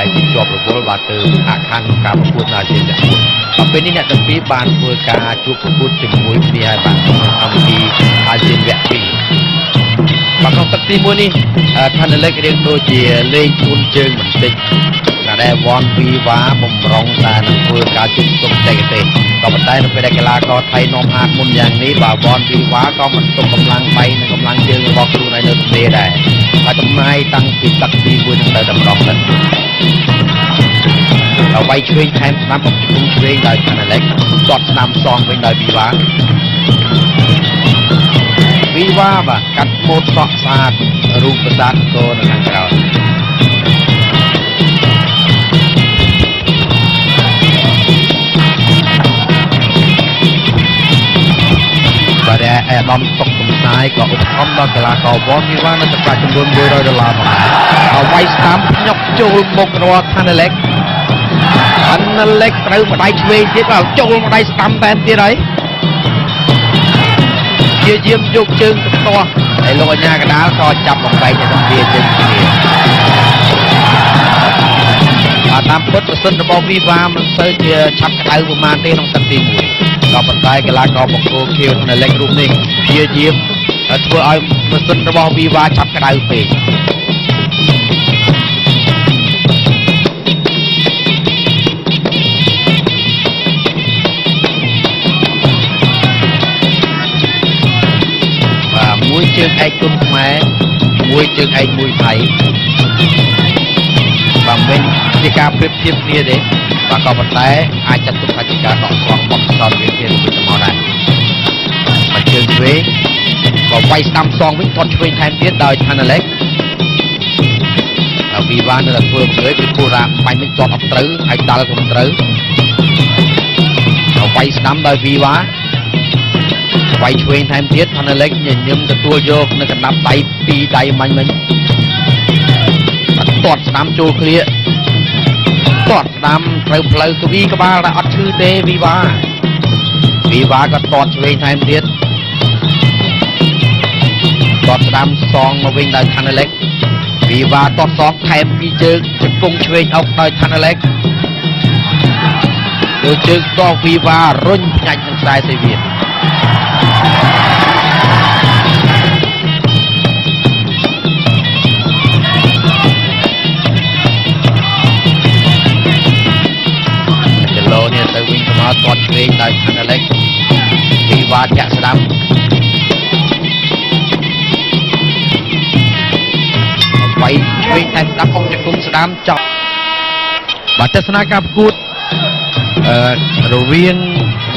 ដែលជាជាប់រវល់បាទទៅអាខាងការប្រកួតអាស៊ានតែពេលនេះអ្នកទាំងពីរបានធ្វើការជួបប្រកួតជាមួយគ្នាហើយបាទអំពីអាស៊ានវគ្គ2បាទក្នុងទឹកទី1នេះថានៅលេខរៀងដូចជាលេងជូនជើងបន្តិចដែលវ៉ាន់វីវ៉ាបំរុងតែនឹងធ្វើការជុំទុំតែកទេក៏ប៉ុន្តែនៅពេលដែលកីឡាករថៃនាំហាត់មុនយ៉ាងនេះបាទវ៉ាន់វីវ៉ាក៏មិនទុកកម្លាំងដៃនិងកម្លាំងជើងរបស់ខ្លួនឲ្យនៅទន្លេដែរហើយចំណាយតាំងពីទឹកទី1នឹងទៅតែម្ដងទៅដល់វាយឆ្វេងថែមស្ដាំបំជុំឆ្វេងដោយខាងឡេកទាត់ស្ដាំសងវិញដោយវីវ៉ាបាទកាត់ម៉ូតសក់ស្អាតរូបប្រាសាទអង្គរនៅខាងក្រោយបាទអាដាមតុកសំសាយក៏ឧបត្ថម្ភដល់កីឡាករវ៉ាន់វីវ៉ានៅទឹកប្រាក់ចំនួន$100ផងដែរហើយវាយស្ដាំញុកចូលមុខរបស់ខានឡេកត្រូវម្ដាយឆ្វេងទៀតបាទចូលម្ដាយស្ដាំតែទៀតហើយជាយាមយកជើងទៅទាស់ហើយលោកអញ្ញាកដាលក៏ចាប់បំបែកទៅជាជើងគ្នាតាមពិតប្រសិនរបស់វីវ៉ាមិនទៅជាឆាប់ក្តៅប្រមាណទេក្នុងទឹកទី1ក៏ប៉ុន្តែកីឡាករបង្គោលខៀវនៅលេខរូបនេះជាយាមធ្វើឲ្យប្រសិនរបស់វីវ៉ាឆាប់ក្តៅពេកមួយជើងឯកគុណខ្មែរមួយជើងឯកមួយថៃបាទវិញជាការប្រៀបធៀបគ្នាទេបាទក៏ប៉ុន្តែអាចចាត់ទុកថាជាការដកស្រង់បទពិសោធន៍វាគ្នាទៅវិញទៅមកដែរបាទជើងឆ្វេងក៏វាយស្ដាំសងវិញគាត់ឆ្វេងថែមទៀតដោយថាណាឡេកហើយវីវ៉ានៅតែធ្វើបង្រើពីគូរ៉ាបាញ់មិនទាត់អត់ត្រូវហើយដាល់ក៏មិនត្រូវហើយវាយស្ដាំដោយវីវ៉ាវាយឆ្វេងថែមទៀតថានៅលេខញញឹមទទួលយកនៅកណ្ដាប់ដៃពីរដៃមាញ់មិញទាត់ស្ដាំចូលឃ្លៀកទាត់ស្ដាំត្រូវផ្លូវកវីក្បាលតែអត់ឈឺទេវីវ៉ាក៏ទាត់ឆ្វេងថែមទៀតទាត់ស្ដាំសងមកវិញដោយថានៅលេខវីវ៉ាទាត់សងថែមពីជើងជង្គង់ឆ្វេងអុកដោយថានៅលេខយកជើងដោះវីវ៉ារុញផ្ញាច់នឹងខ្សែសេវៀនលោនេះទៅវិញទៅមកទាត់ឆ្វេងដោយខាងឡេកវីវ៉ាចាក់ស្ដាំវាយឆ្វេងតែស្ដាំអុកជង្គង់ស្ដាំចប់បាទទស្សនាការប្រកួតរវាង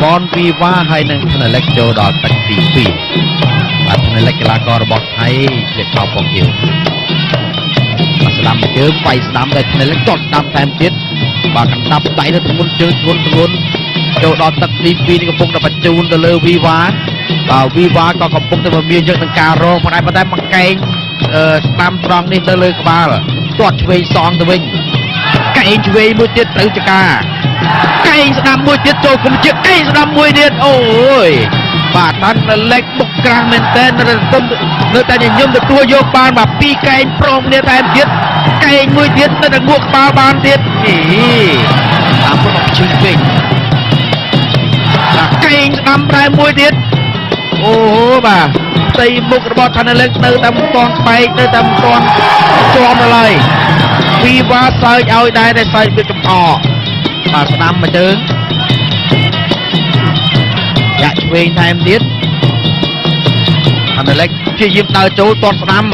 វ៉ាន់វីវ៉ាហើយនិងខាងឡេកចូលដល់ទឹកទី2បាទខាងឡេកកីឡាកររបស់ថៃឆ្លៀតខោពងខៀវបាទស្ដាំជើងវាយស្ដាំដោយខាងឡេកទាត់ស្ដាំថែមទៀតបាទកណ្ដាប់ដៃទៅធ្ងន់ជើងធ្ងន់ចូលដល់ទឹកទី2នេះកំពុងតែបញ្ជូនទៅលើវីវ៉ាបាទវីវ៉ាក៏កំពុងតែមានយកនឹងការរងប៉ុន្តែបង្កែងស្ដាំត្រង់នេះទៅលើក្បាលទាត់ឆ្វេងសងទៅវិញកែងឆ្វេងមួយទៀតត្រូវចការកែងស្ដាំមួយទៀតចូលគុំជាកែងស្ដាំមួយទៀតអូយបាទបានលេខបុកក្រាស់មែនតើនៅតែញញឹមទទួលយកបានបាទពីរកែងព្រមគ្នាតែទៀតកែងមួយទៀតនៅតែងក់ក្បាលបានទៀតតាមពុតជើងពេកកែងស្ដាំតែមួយទៀតអូបាទផ្ទៃមុខរបស់ថានៅលេខនៅតែមិនទាន់ស្បែកនៅតែមិនទាន់ជាប់ឡើយវីវ៉ាសើចឲ្យដែរតែសើចវាចំអកបាទស្ដាំមកជើងចាក់ឆ្វេងថែមទៀតថានៅលេខជាយាមដើរចូលទាត់ស្ដាំ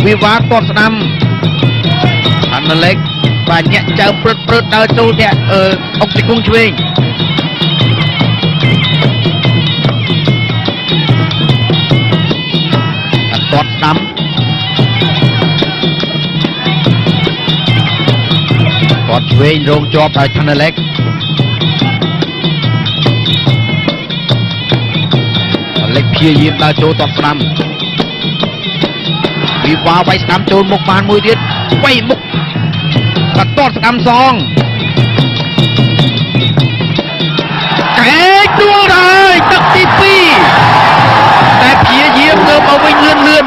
វីវ៉ាទាត់ស្ដាំថានៅលេខបាទញាក់ចៅព្រឹតដើរចូលធាក់អុកជង្គង់ឆ្វេងទាត់ស្ដាំទាត់ឆ្វេងរងជាប់ដោយថានៅលេខលេខព្យាយាមដើរចូលទាត់ស្ដាំវីវ៉ាវាយស្ដាំចូលមុខបានមួយទៀតវាយមុខក៏ទាត់ស្ដាំសងកែដួលហើយទឹកទី2តែព្យាយាមទៅមកវិញលឿន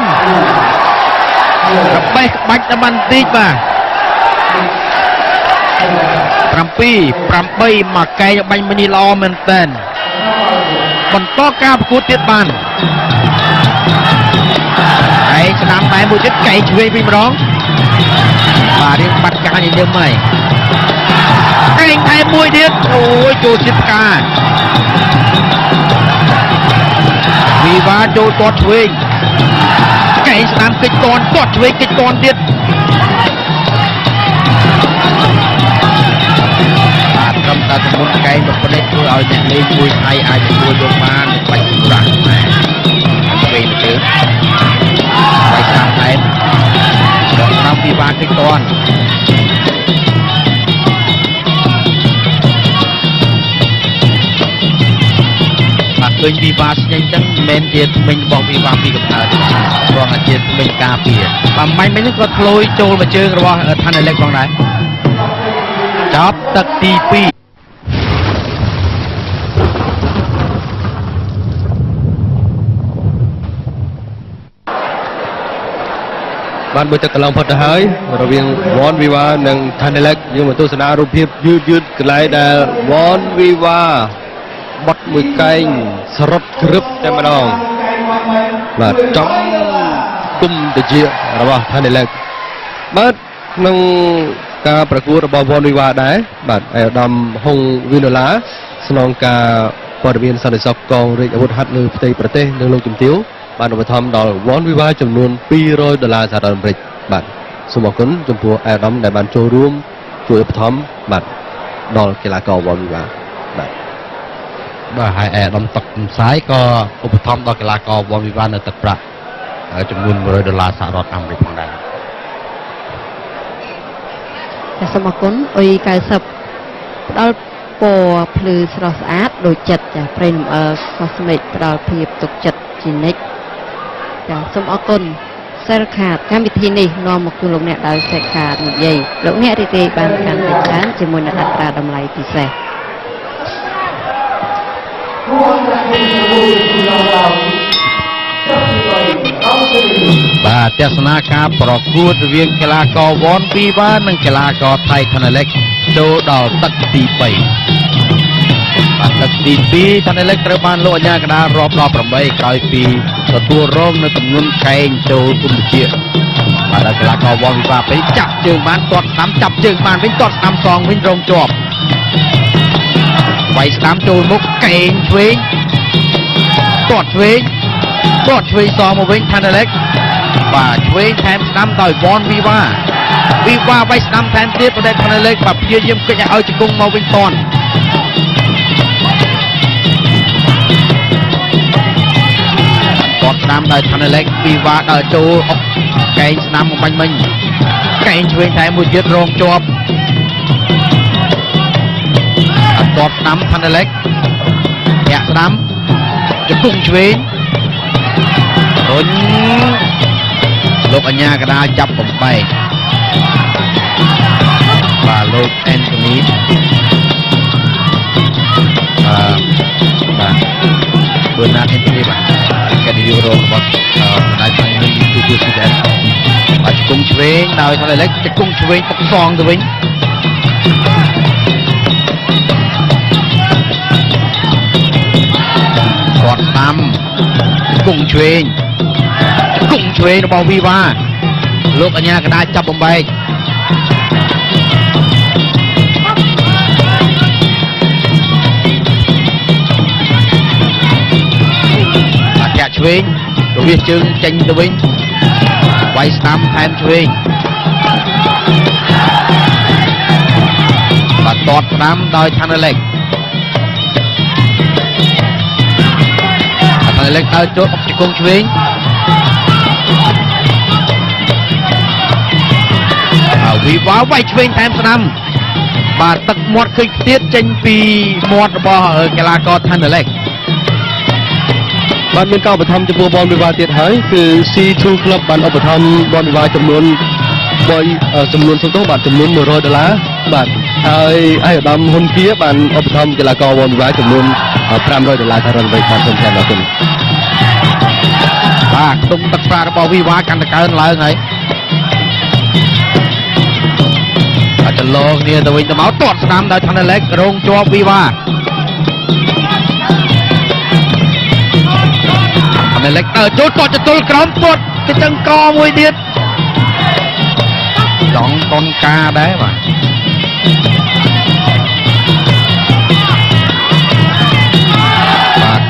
ក្បេះក្បាច់តែបន្តិចបាទ 7-8មកកែបាញ់មីនីល្អមែនតើបន្តការប្រកួតទៀតបានឯស្ដាំតែមួយទៀតកែឆ្វេងវិញម្ដងបាទរៀងបាត់ការញញឹមហើយកែតែមួយទៀតអូយចូលជិតផ្កាវិវាចូលទាត់ឆ្វេងកែស្ដាំគិចទាត់ឆ្វេងគិចទាត់ទៀតបាទត្រឹមតែចំនួនកែមកប៉ុណ្ណេះធ្វើឲ្យអ្នកលេងមួយថៃអាចទទួលយកបានបាច់ប្រាស់ណាឆ្វេងទៅបាយស្ដាំតែដកតាមវិវាគិចទាត់ឃើញវិវាស្ញែងចឹងមិនមែនជាមិញរបស់វិវាពីកំណើតព្រោះតែជាមិញការពារបើមិនមិញនេះក៏ធ្លោយចូលមកជើងរបស់ឋានអេឡិចផងដែរចប់ទឹកទី2បានមួយទឹកកន្លងផុតទៅហើយរវាងវ៉នវីវ៉ានិងឋានអេឡិចយើងមកទស្សនារូបភាពយឺតកន្លែងដែលវ៉នវីវ៉ាបត់មួយកែងសរុបក្រឹបតែម្ដងបាទចំគុំតិចរបស់ឋានអេឡិចបាទក្នុងការប្រកួតរបស់វ៉នវីវ៉ាដែរបាទអាយដាមហុងវីណូឡាស្នងការព័ត៌មានសន្តិសុខកងរាជអាវុធហត្ថលើផ្ទៃប្រទេសនិងលោកជំទាវបានឧបត្ថម្ភដល់វ៉នវីវ៉ាចំនួន$200សហរដ្ឋអាមេរិកបាទសូមអរគុណចំពោះអាយដាមដែលបានចូលរួមជួយឧបត្ថម្ភបាទដល់កីឡាករវ៉នវីវ៉ាបាទហើយអាដាមទឹកកំសាយក៏ឧបត្ថម្ភដល់កីឡាករវ៉នវីវ៉ានៅទឹកប្រាក់ចំនួន$100សហរដ្ឋអាមេរិកផងដែរតែសូមអរគុណអ៊ុយ90ផ្ដល់ពណ៌ភ្លឺស្រស់ស្អាតដូចចិត្តចាប្រេនលំអើកូស្មេតិកផ្ដល់ភាពទុកចិត្តជានិច្ចចាសូមអរគុណសិលខាតកម្មវិធីនេះនាំមកជូនលោកអ្នកដោយសិលខាតនិយាយលោកអ្នករីករាយបានកាន់តែច្រើនជាមួយនឹងអត្រាតម្លៃពិសេសបាទទស្សនាការប្រកួតរវាងកីឡាករវ៉នវីវ៉ានិងកីឡាករថៃឋានអេឡិចចូលដល់ទឹកទី3បាទទឹកទី2ឋានអេឡិចត្រូវបានលោកអាជ្ញាកណ្ដាលរាប់ដល់8ក្រោយពីទទួលរងនៅចំនួនកែងចូលគុំជាបាទកីឡាករវ៉នវីវ៉ាពេលចាប់ជើងបានទាត់ស្ដាំចាប់ជើងបានវិញទាត់ស្ដាំសងវិញរងជាប់វាយស្ដាំចូលមុខកែងឆ្វេងទាត់ឆ្វេងសងមកវិញឋានអេឡិចបាទឆ្វេងថែមស្ដាំដោយវ៉នវីវ៉ាវាយស្ដាំថែមទៀតប្រដេកឋានអេឡិចបាទព្យាយាមគិតឲ្យជង្គង់មកវិញតន់ទាត់ស្ដាំដោយឋានអេឡិចវីវ៉ាដើរចូលអុកកែងស្ដាំមកបាញ់មិញកែងឆ្វេងថែមមួយទៀតរងជាប់ទាត់ស្ដាំឋានអេឡិចធាក់ស្ដាំជង្គង់ឆ្វេងរុញលោកអាជ្ញាកណ្ដាលចាប់បំបែកបាទលោកអេនតូនីបាទបឺណាតអេនតូនីបាទកណ្ដាលយូរ៉ូរបស់បណ្ដាញខាងនេះគឺស៊ីដែនបាទជង្គង់ឆ្វេងដោយឋានអេឡិចជង្គង់ឆ្វេងទឹកសងទៅវិញគាត់ស្ដាំជង្គង់ឆ្វេងរបស់វីវ៉ាលោកអាជ្ញាកណ្ដាលចាប់បំបែកបាទចាក់ឆ្វេងរវាសជើងចេញទៅវិញវាយស្ដាំថែមឆ្វេងបាទទាត់ស្ដាំដោយឋានអេឡិចឋានអេឡិចដើរចូលអុកជង្គង់ឆ្វេងវីវ៉ាវាយឆ្វេងថែមស្ដាំបាទទឹកមាត់ឃើញទៀតចេញពីមាត់របស់កីឡាករឋានអេឡិចបានមានការឧបត្ថម្ភចំពោះវ៉នវីវ៉ាទៀតហើយគឺ C2 Club បានឧបត្ថម្ភវ៉នវីវ៉ាចំនួនសុំទោសបាទចំនួន$100បាទហើយអាយដាមហ៊ុនគៀបានឧបត្ថម្ភកីឡាករវ៉នវីវ៉ាចំនួន$500សហរដ្ឋអាមេរិកបាទសូមថ្លែងអរគុណបាទខ្ទង់ទឹកប្រារបស់វីវ៉ាកាន់តែកើនឡើងហើយច លោគ្នាទៅវិញទៅមកទាត់ស្ដាំដោយថនឡេករងជាប់វីវ៉ាថនឡេកចូលទាត់ចតុលក្រោមទាត់ទៅចឹងកមួយទៀតចង់តនការដែរបាទ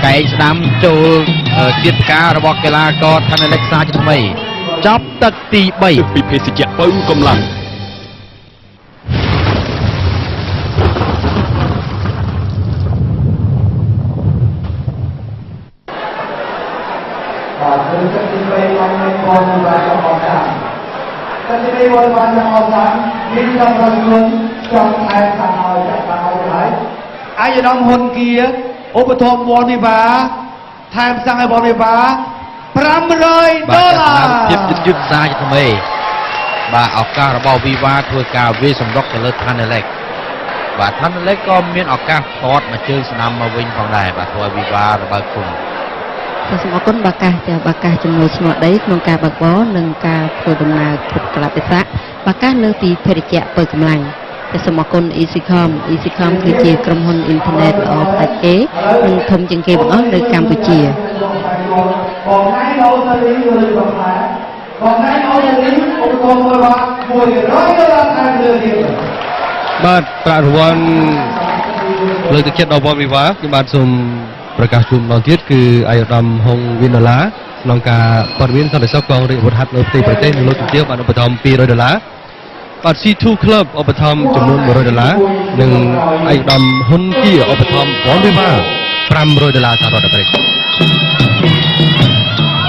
កែងស្ដាំចូលជាតិការរបស់កីឡាករថនឡេកសាជាថ្មីចប់ទឹកទី3ពីភេសជ្ជៈបើកម្លាំងបាទគឺទឹកទី3បានមានបនបានអស់តាមទឹកទី3បានអស់តាមមានចំរងមុនចង់ថែមតាមឲ្យចាក់តាមឲ្យហើយអាយដាមហ៊ុនគៀឧបត្ថម្ភបនវិបាថែមសាំងឲ្យបនវិបា$500ភាពយឺតសាជាថ្មីបាទឱកាសរបស់វីវ៉ាធ្វើការវាយសម្រុកទៅលើថនឡេកបាទថនឡេកក៏មានឱកាសថតមកជើងស្ដាំមកវិញផងដែរបាទធ្វើឲ្យវីវ៉ារបស់គុំសូមអរគុណបាកាសចាបាកាសចំណុចស្មោះដីក្នុងការបើកបរនិងការធ្វើដំណើរគ្រប់កលៈទេសៈបាកាសលើពីភេរជ្ជៈបើកម្លាំងសូមអរគុណ EasyCom គឺជាក្រុមហ៊ុនអ៊ីនធឺណិតល្អផ្ដាច់គេនិងធំជាងគេបង្អស់នៅកម្ពុជាបងណៃអូសាលីយល់បងថាបងណៃអូសាលីឧបត្ថម្ភរបស់$100ថែមលើទៀតបាទប្រាក់រង្វាន់លើកទឹកចិត្តដល់វ៉ាវីវ៉ាខ្ញុំបាទសូមប្រកាសជូនម្ដងទៀតគឺអាយដាមហុងវិនដុល្លារក្នុងការព័ត៌មានសន្តិសុខកងរាជអាវុធហត្ថនៅផ្ទៃប្រទេសនិងលោកជំទាវបានឧបត្ថម្ភ$200បាទ C2 Club ឧបត្ថម្ភចំនួន$100និងអាយដាមហ៊ុនគៀឧបត្ថម្ភវ៉ាវីវ៉ា$500សហរដ្ឋអាមេរិក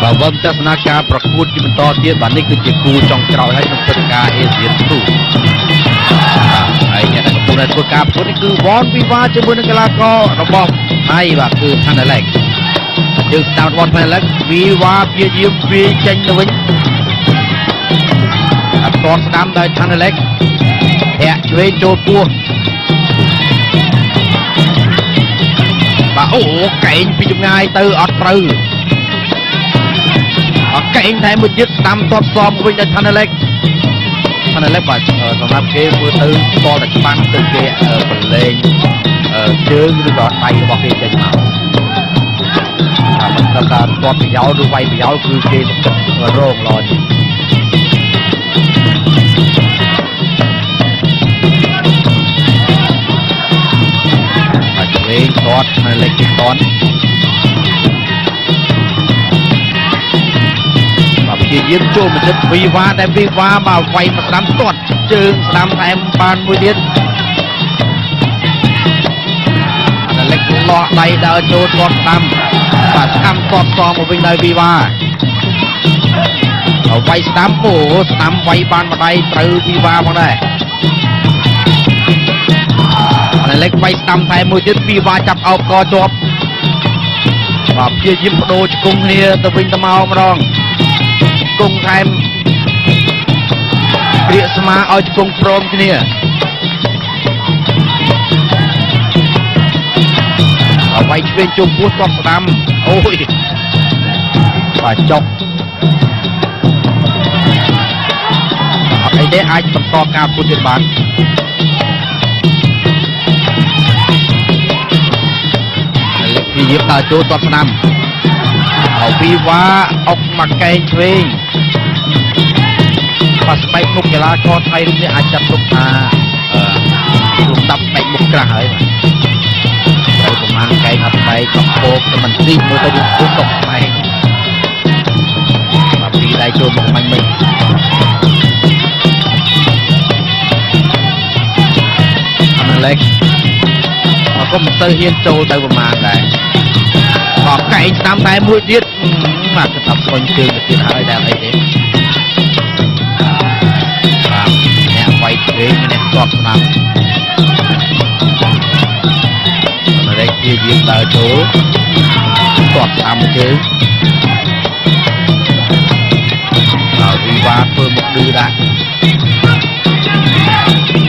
បាទវត្តទស្សនាការប្រកួតជាបន្តទៀតបាទនេះគឺជាគូចុងក្រោយហើយក្នុងព្រឹត្តិការណ៍ Asian Tour ហើយអ្នកដែលកំពុងតែធ្វើការប្រកួតនេះគឺវ៉នវីវ៉ាជាមួយនឹងកីឡាកររបស់ថៃបាទគឺថនឡេកយើងស្ដាប់របស់ថនឡេកវីវ៉ាព្យាយាមវាយចេញទៅវិញអត់ទាន់ស្ដាំដោយថនឡេកធាក់ឆ្វេងចូលពោះបាទអូកែងពីចម្ងាយទៅអត់ត្រូវអត់កែងតែមួយទៀតស្ដាំទាត់សមវិញដោយថនឡេកបាទសម្រាប់គេមើលទៅស្គាល់តែច្បាស់ទៅគេប្រឡែងជើងឬក៏ដៃរបស់គេចេញមកតែមិនត្រូវការទាត់ប្រយោលឬវាយប្រយោលគឺគេទឹករងឡនេះហើយឆ្វេងទាត់ហើយលេខទីទាត់ព្យាយាមចូលមកជិតវីវ៉ាតែវីវ៉ាមកវាយមកស្ដាំទាត់ជើងស្ដាំថែមបានមួយទៀតអាឡេកលោះដៃដើរចូលទាត់ស្ដាំបាទស្ដាំទាត់សងមកវិញដោយវីវ៉ាវាយស្ដាំអូស្ដាំវាយបានមួយដៃត្រូវវីវ៉ាផងដែរអាឡេកវាយស្ដាំថែមមួយទៀតវីវ៉ាចាប់អោបកជាប់បាទព្យាយាមបដូរជង្គង់គ្នាទៅវិញទៅមកម្ដងគង់ថែមក្រៀកស្មាឲ្យជង្គង់ព្រមគ្នាឲ្យវាយឆ្វេងជុំពោះទាត់ស្ដាំអូយបាទចុកអត់អីទេអាចបន្តការពុតទៀតបានលេខពីយាបដើរចូលទាត់ស្ដាំហើយវីវ៉ាអុកមកកែងឆ្វេងបាទស្បែកមុខកីឡាករថៃរូបនេះអាចចាត់ទុកថាលំដាប់ស្បែកមុខក្រាស់ហើយបាទត្រូវប្រមាណកែងអត់ស្បែកក៏ពោកទៅមិនទីមើលទៅវាពុះតុកស្បែកបាទពីដៃចូលមកមិញអាឡេកមកក៏មិនទៅហ៊ានចូលទៅប្រមាណដែរក៏កែងតាមតែមួយទៀតបាទគឺថាស្វែងជើងទៅទៀតហើយតែអីទេបាទអ្នកវាយឆ្វេងអ្នកទាត់ស្ដាំអាឡេកជាយាមដើរចូលទាត់ស្ដាំជើងហើយវីវ៉ាធ្វើមុខឌឺដាក់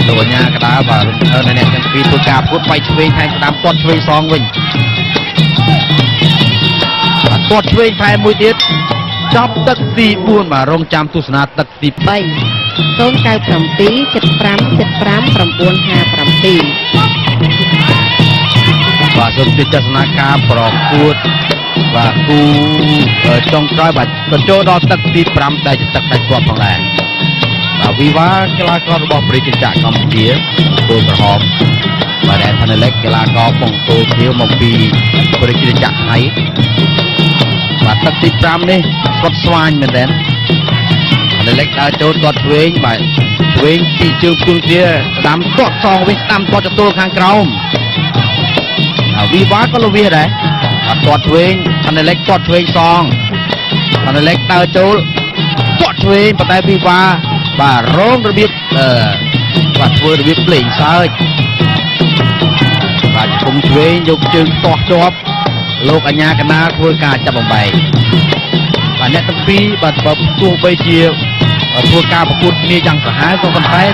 ទៅអញ្ញាកដាបាទអ្នកទាំងពីរធ្វើការពុតវាយឆ្វេងថែមស្ដាំទាត់ឆ្វេងសងវិញទាត់ឆ្វេងថែមមួយទៀតចប់ទឹកទី4បាទរងចាំទស្សនាទឹកទី3 បាទសូមទស្សនាការប្រកួតបាទគូចុងក្រោយបាទទៅចូលដល់ទឹកទី5ដែលជាទឹកដាច់គាត់ផងដែរបាទវិវាកីឡាកររបស់ប្រជាជាតិកម្ពុជាគោលក្រហមបាទដែលថាណេលិកកីឡាករបងគោលភៀវមកពីប្រជាជាតិថៃបាទទឹកទី5នេះគាត់ស្វាញមែនទេថាណេលិកដើរចូលគាត់ឆ្វេងបាទឆ្វេងពីជើងគូលគ្នាស្ដាំទាត់សងវិញស្ដាំទាត់ទទួលខាងក្រោមវិវាក៏លវិសដែរអត់ទាត់ឆ្វេងថាណេលិកទាត់ឆ្វេងសងថាណេលិកដើរចូលទាត់ឆ្វេងប៉ុន្តែវិវាបាទរងរបៀបបាទធ្វើរបៀបភ្លេងសើចបាទគុំឆ្វេងយកជើងទាស់ជាប់លោកអញ្ញាកណាធ្វើការចាប់បំបែកបាទអ្នកទាំងពីរបាទទោះបីជាធ្វើការប្រកួតគ្នាយ៉ាងសាហាវក៏ប៉ុន្តែ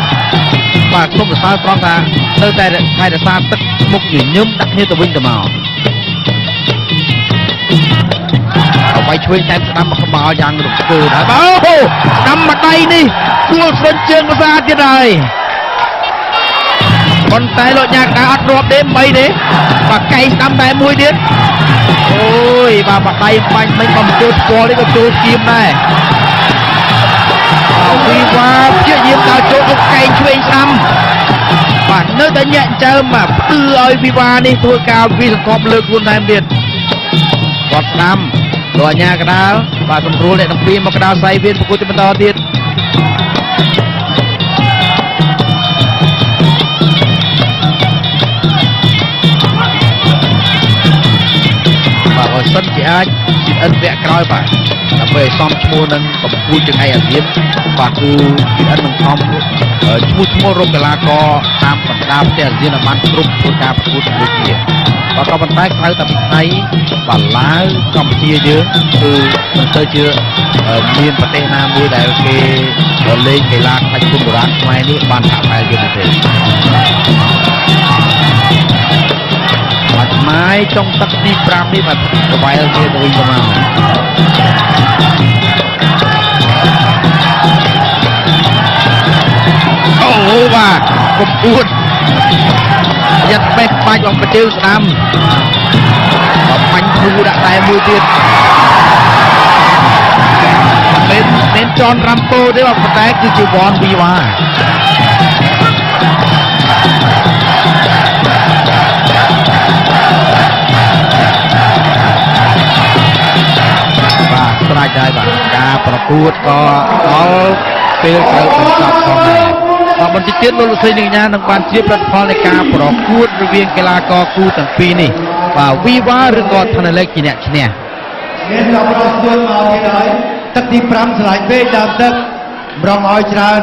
បាទខ្ញុំសរសើរត្រង់ថានៅតែថែរក្សាទឹកមុខញញឹមដាក់គ្នាទៅវិញទៅមកអ្វីឆ្វេងតែស្ដាំមកក្បាលយ៉ាងរំស្ទើរដែរអូស្ដាំមកដៃនេះគួរស្វិនជើងភាសាទៀតហើយប៉ុន្តែលោកញ៉ាកដាអត់រាប់ទេ3ទេបាទកៃស្ដាំតែមួយទៀតអូយបាទបាក់ដៃបាញ់មិញបំចូលស្គាល់នេះក៏ចូលគៀមដែរវិវាព្យាយាមដើរចូលអុកកែងឆ្វេងស្ដាំបាទនៅតែញាក់ចើមបាទផ្ទឺឲ្យវិវានេះធ្វើការវិសង្កប់លើខ្លួនតែទៀតគាត់ស្ដាំលោកអញ្ញាកដាលបាទសម្រួលអ្នកទាំងពីរមកកដាលសៃវៀនប្រកួតទីបន្តទៀតបាទបើសិនជាអាចជីអិនវគ្គក្រោយបាទដើម្បីឲ្យសមឈ្មោះនឹងកម្ពុជាជើងឯអាស៊ានបាទគឺជីអិននឹងខំឈ្មោះរកកីឡាករតាមបណ្ដាប្រទេសអាស៊ានឲ្យបានគ្រប់ធ្វើការប្រកួតដូចគ្នាបាទក៏ប៉ុន្តែក្រៅតែពីថៃបាទឡាវកម្ពុជាយើងគឺមិនទៅជាមានប្រទេសណាមួយដែលគេលេងកីឡាខ្លាច់គុំបុរាណខ្មែរនេះបានថាបែបយើងទេបាទឆ្មាយចុងទឹកទី5នេះបាទប្រវែលគ្នាទៅវិញទៅមកអូបាទកំពួតយ៉ាត់បេះបាច់បងប្រជើងស្ដាំបាញ់ធូរដាក់តែមួយទៀតមិនចនរ៉ាំពូទេបាទប៉ុន្តែគឺជាវ៉នវីវ៉ាបាទស្រេចហើយបាទការប្រកួតក៏ដល់ពេលត្រូវបញ្ចប់ផងដែរបាទបន្តិចទៀតលោកលោកស្រីនាងកញ្ញានឹងបានជ្រាបលទ្ធផលនៃការប្រកួតរវាងកីឡាករគូទាំងពីរនេះបាទវីវ៉ាឬក៏ថាណេលិកជាអ្នកឈ្នះមានរកប្រស្ទួយមកទៀតហើយទឹកទី5ឆ្លាញ់ពេកដើមទឹកម្រងឲ្យច្រើន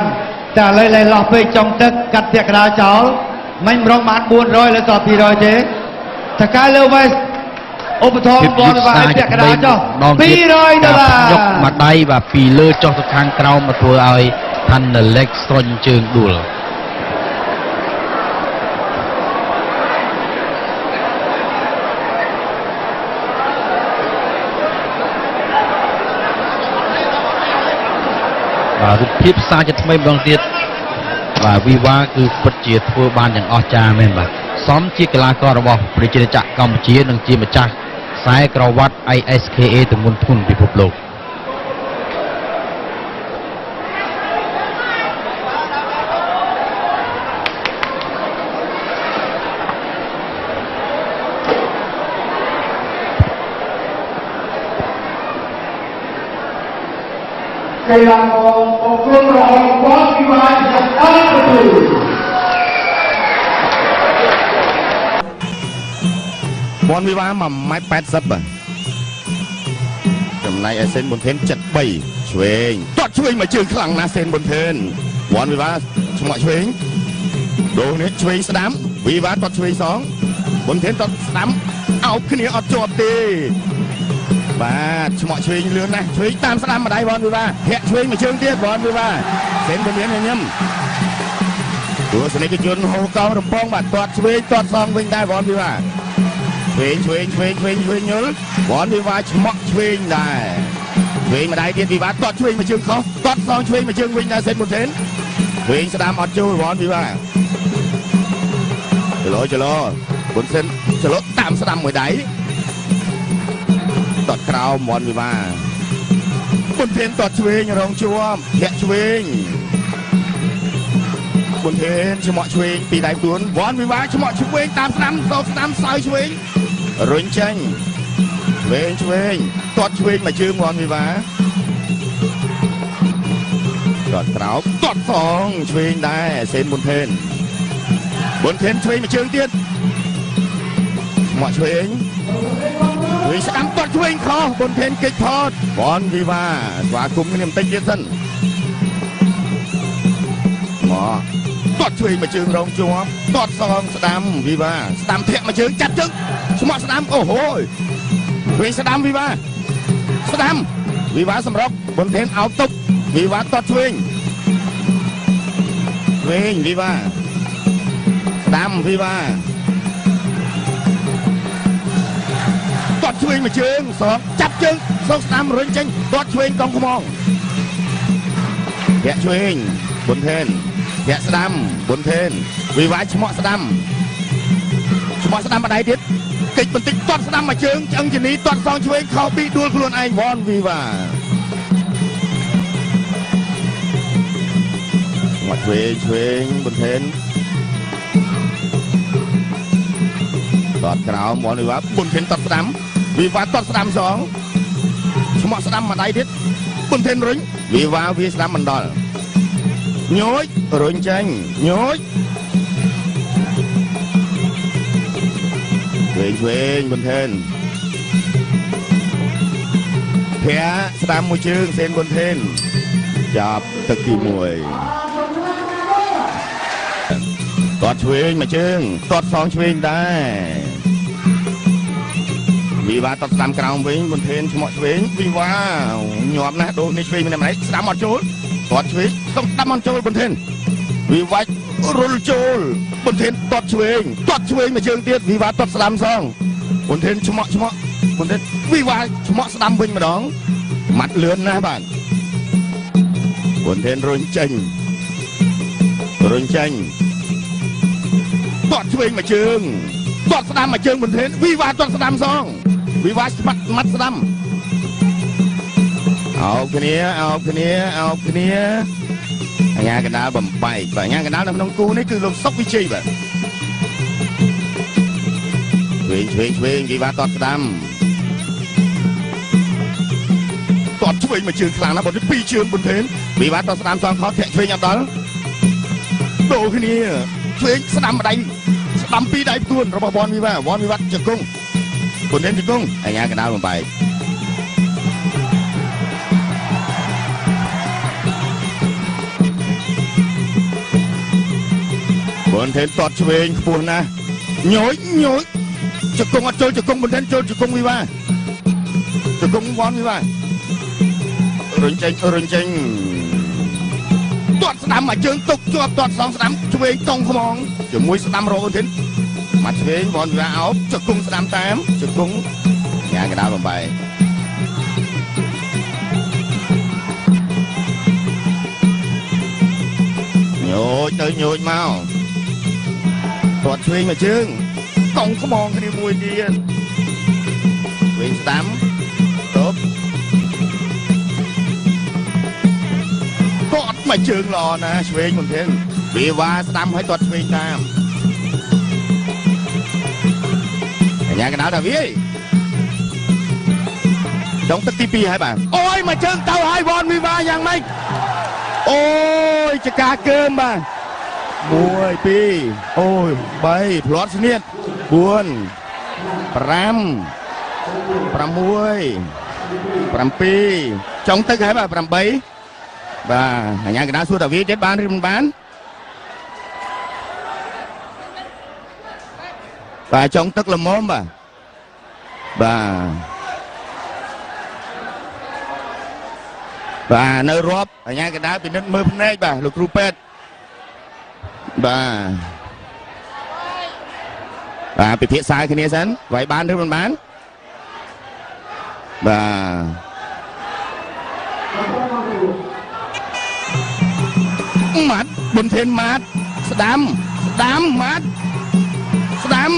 តែឥឡូវលែងលោះពេកចុងទឹកកាត់ពាក់កណ្ដាលចោលមិនម្រងបាន400លើសល់200ទេតកែលើវេសឧបត្ថម្ភបងបាទពាក់កណ្ដាលចុះ$200យកមកដៃបាទពីលើចុះទៅខាងក្រោមមកធ្វើឲ្យថាណេលិកស្រុញជើងដួលបាទរូបភាពសារជាថ្មីម្ដងទៀតបាទវីវ៉ាគឺពិតជាធ្វើបានយ៉ាងអស្ចារ្យមែនបាទសមជាកីឡាកររបស់ប្រជាជាតិកម្ពុជានិងជាម្ចាស់ខ្សែក្រវ៉ាត់ ISKA ទម្ងន់ធ្ងន់ពិភពលោកកីឡាករអរគុណរបស់វ៉ាវីវ៉ាចាក់អត់ទៅវ៉ាន់វីវ៉ា1.80 ម៉ែត្របាទចំណែកឯសេនប៊ុនធេន73ឆ្វេងទាត់ឆ្វេងមកជើងខ្លាំងណាស់សេនប៊ុនធេនវ៉ាន់វីវ៉ាឆ្មាក់ឆ្វេងដូរនេះឆ្វេងស្ដាំវីវ៉ាទាត់ឆ្វេងសងប៊ុនធេនទាត់ស្ដាំអោបគ្នាអត់ជាប់ទេបាទឆ្មាក់ឆ្វេងលឿនណាស់ឆ្វេងតាមស្ដាំម្ដាយវ៉ាន់វីវ៉ាធាក់ឆ្វេងមកជើងទៀតវ៉ាន់វីវ៉ាសេនប៊ុនធេនញញឹមទស្សនិកជនហូរកោរំពងបាទទាត់ឆ្វេងទាត់សងវិញដែរវ៉ាន់វីវ៉ាឆ្វេងយល់វ៉ាន់វីវ៉ាឆ្មាក់ឆ្វេងដែរ វិញម្ដាយទៀតវិវាទតជួយមកជើងខុសតសងជួយមកជើងវិញណាសេនមុនទេវិញស្ដាំអត់ចូលវ៉ាន់វិវាទចលោបុនសិនចលោតាមស្ដាំមួយដៃតតក្រោមវ៉ាន់វិវាទបុនធេនតតឆ្វេងរងជួមធាក់ឆ្វេងបុនធេនឆ្មក់ឆ្វេងពីដៃទួនវ៉ាន់វិវាទឆ្មក់ឆ្វេងតាមស្ដាំតស្ដាំសើឆ្វេងរុញចាញ់ឆ្វេងតតឆ្វេងមកជើងវ៉ាន់វិវាទតក្រោមតតសងឆ្វេងដែរសេនបុនធេនឆ្វេងមកជើងទៀតមកឆ្វេងស្ដាំតតឆ្វេងខុសបុនធេនកិច្ចផតវ៉ាន់វិវាទស្វាគមន៍គ្នាបន្តិចទៀតសិនមកតតឆ្វេងមកជើងរងជាប់តតសងស្ដាំវិវាទស្ដាំធាក់មកជើងចាប់ជើងស្មក់ស្ដាំអូហូយឆ្វេងស្ដាំវិវាទស្ដាំវិវាទសម្រុកបុនធេនអោបទុកវិវាទតតឆ្វេងវិវាទស្ដាំវិវាទតតឆ្វេងមកជើងសងចាប់ជើងសងស្ដាំរុញចេញតតឆ្វេងកងខ្មងធាក់ឆ្វេងបុនធេនធាក់ស្ដាំបុនធេនវិវាទឆ្មក់ស្ដាំម្ដាយទៀតកិច្ចបន្តិចតតស្ដាំមកជើងឆ្អឹងជនីតតសងឆ្វេងខោពីដួលខ្លួនឯងវ៉ាន់វិវាទមកឆ្វេងបុនធេនតតក្រោមវ៉ាន់វិវាទបុនធេនតតស្ដាំវិវាទតតស្ដាំសងឆ្មក់ស្ដាំម្ដាយទៀតបុនធេនរុញវិវាទវាស្ដាំមិនដល់ញយរុញចាញ់ញយឆ្វេងបុនធេនភាស្ដាំមួយជើងសេនបុនធេនចាប់ទឹកទី1តតឆ្វេងមួយជើងតតសងឆ្វេងដែរវិវាទតតស្ដាំក្រោមវិញបុនធេនឆ្មក់ឆ្វេងវិវាទញាប់ណាស់ដូចនេះឆ្វេងម្នាក់ស្ដាំអត់ចូលតតឆ្វេងសុំស្ដាំអត់ចូលបុនធេនវិវាទរុលចូលបុនធេនតតឆ្វេងមួយជើងទៀតវិវាទតតស្ដាំសងបុនធេនឆ្មក់បុនធេនវិវាទឆ្មក់ស្ដាំវិញម្ដងម៉ាត់លឿនណាស់បាទបុនធេនរុញចេញតតឆ្វេងមួយជើងតតស្ដាំមួយជើងបុនធេនវិវាទតតស្ដាំសងវិវាទស្មាត់ម៉ាត់ស្ដាំអោបគ្នាអាញាកណ្ដាលបំបែកបាទអាញាកណ្ដាលនៅក្នុងគូនេះគឺលោកសុកវិជ័យបាទឆ្វេងវិវាទតតស្ដាំតតឆ្វេងមកជើងខ្លាំងណាស់បងពីរជើងបុនធេនវិវាទតតស្ដាំសងខោធាក់ឆ្វេងអត់ដល់ដូរគ្នាឆ្វេងស្ដាំម្ដាយស្ដាំពីរដៃផ្ទួនរបស់វ៉ាន់វិវាទជង្គង់បុនធេនជង្គង់អាញាកណ្ដាលបំបែកបុនធេនតតឆ្វេងខ្ពស់ណាស់ញយជង្គង់អត់ចូលជង្គង់បុនធេនចូលជង្គង់វិវាទជង្គង់វ៉ាន់វិវាទរុញចេញតតស្ដាំមកជើងទុកជាប់តតសងស្ដាំឆ្វេងតង់ខ្មងជាមួយស្ដាំរកបុនធេនមកឆ្វេងវ៉ាន់វិវាទអោបជង្គង់ស្ដាំតាមជង្គង់ញ៉ាកណ្ដាលបំបែកញយមកតតឆ្វេងមកជើងកង់ខ្មងគ្នាមួយទៀតវិញស្ដាំតបតតមកជើងល្អណាស់ឆ្វេងបុនធេនវិវាទស្ដាំឲ្យតតឆ្វេងតាមអាញាកណ្ដាលថាវាដងទឹកទី2ហើយបាទអូយមកជើងទៅហើយវ៉ាន់វិវាទយ៉ាងម៉េចអូយចកាកើមបាទ1 2អូយ3ផ្លាត់ស្នៀត4 5 6 7ចុងទឹកហើយបាទ8បាទអាញាកណ្ដាលសួរតាវាទៀតបានឬមិនបានបាទចុងទឹកល្មមបាទនៅរាប់អាញាកណ្ដាលពិនិត្យមើលភ្នែកបាទលោកគ្រូពេទ្យបាទពិភាក្សាគ្នាសិនវាយបានឬមិនបានបាទ มัดบุญเทนมัดสดามมัดสดาม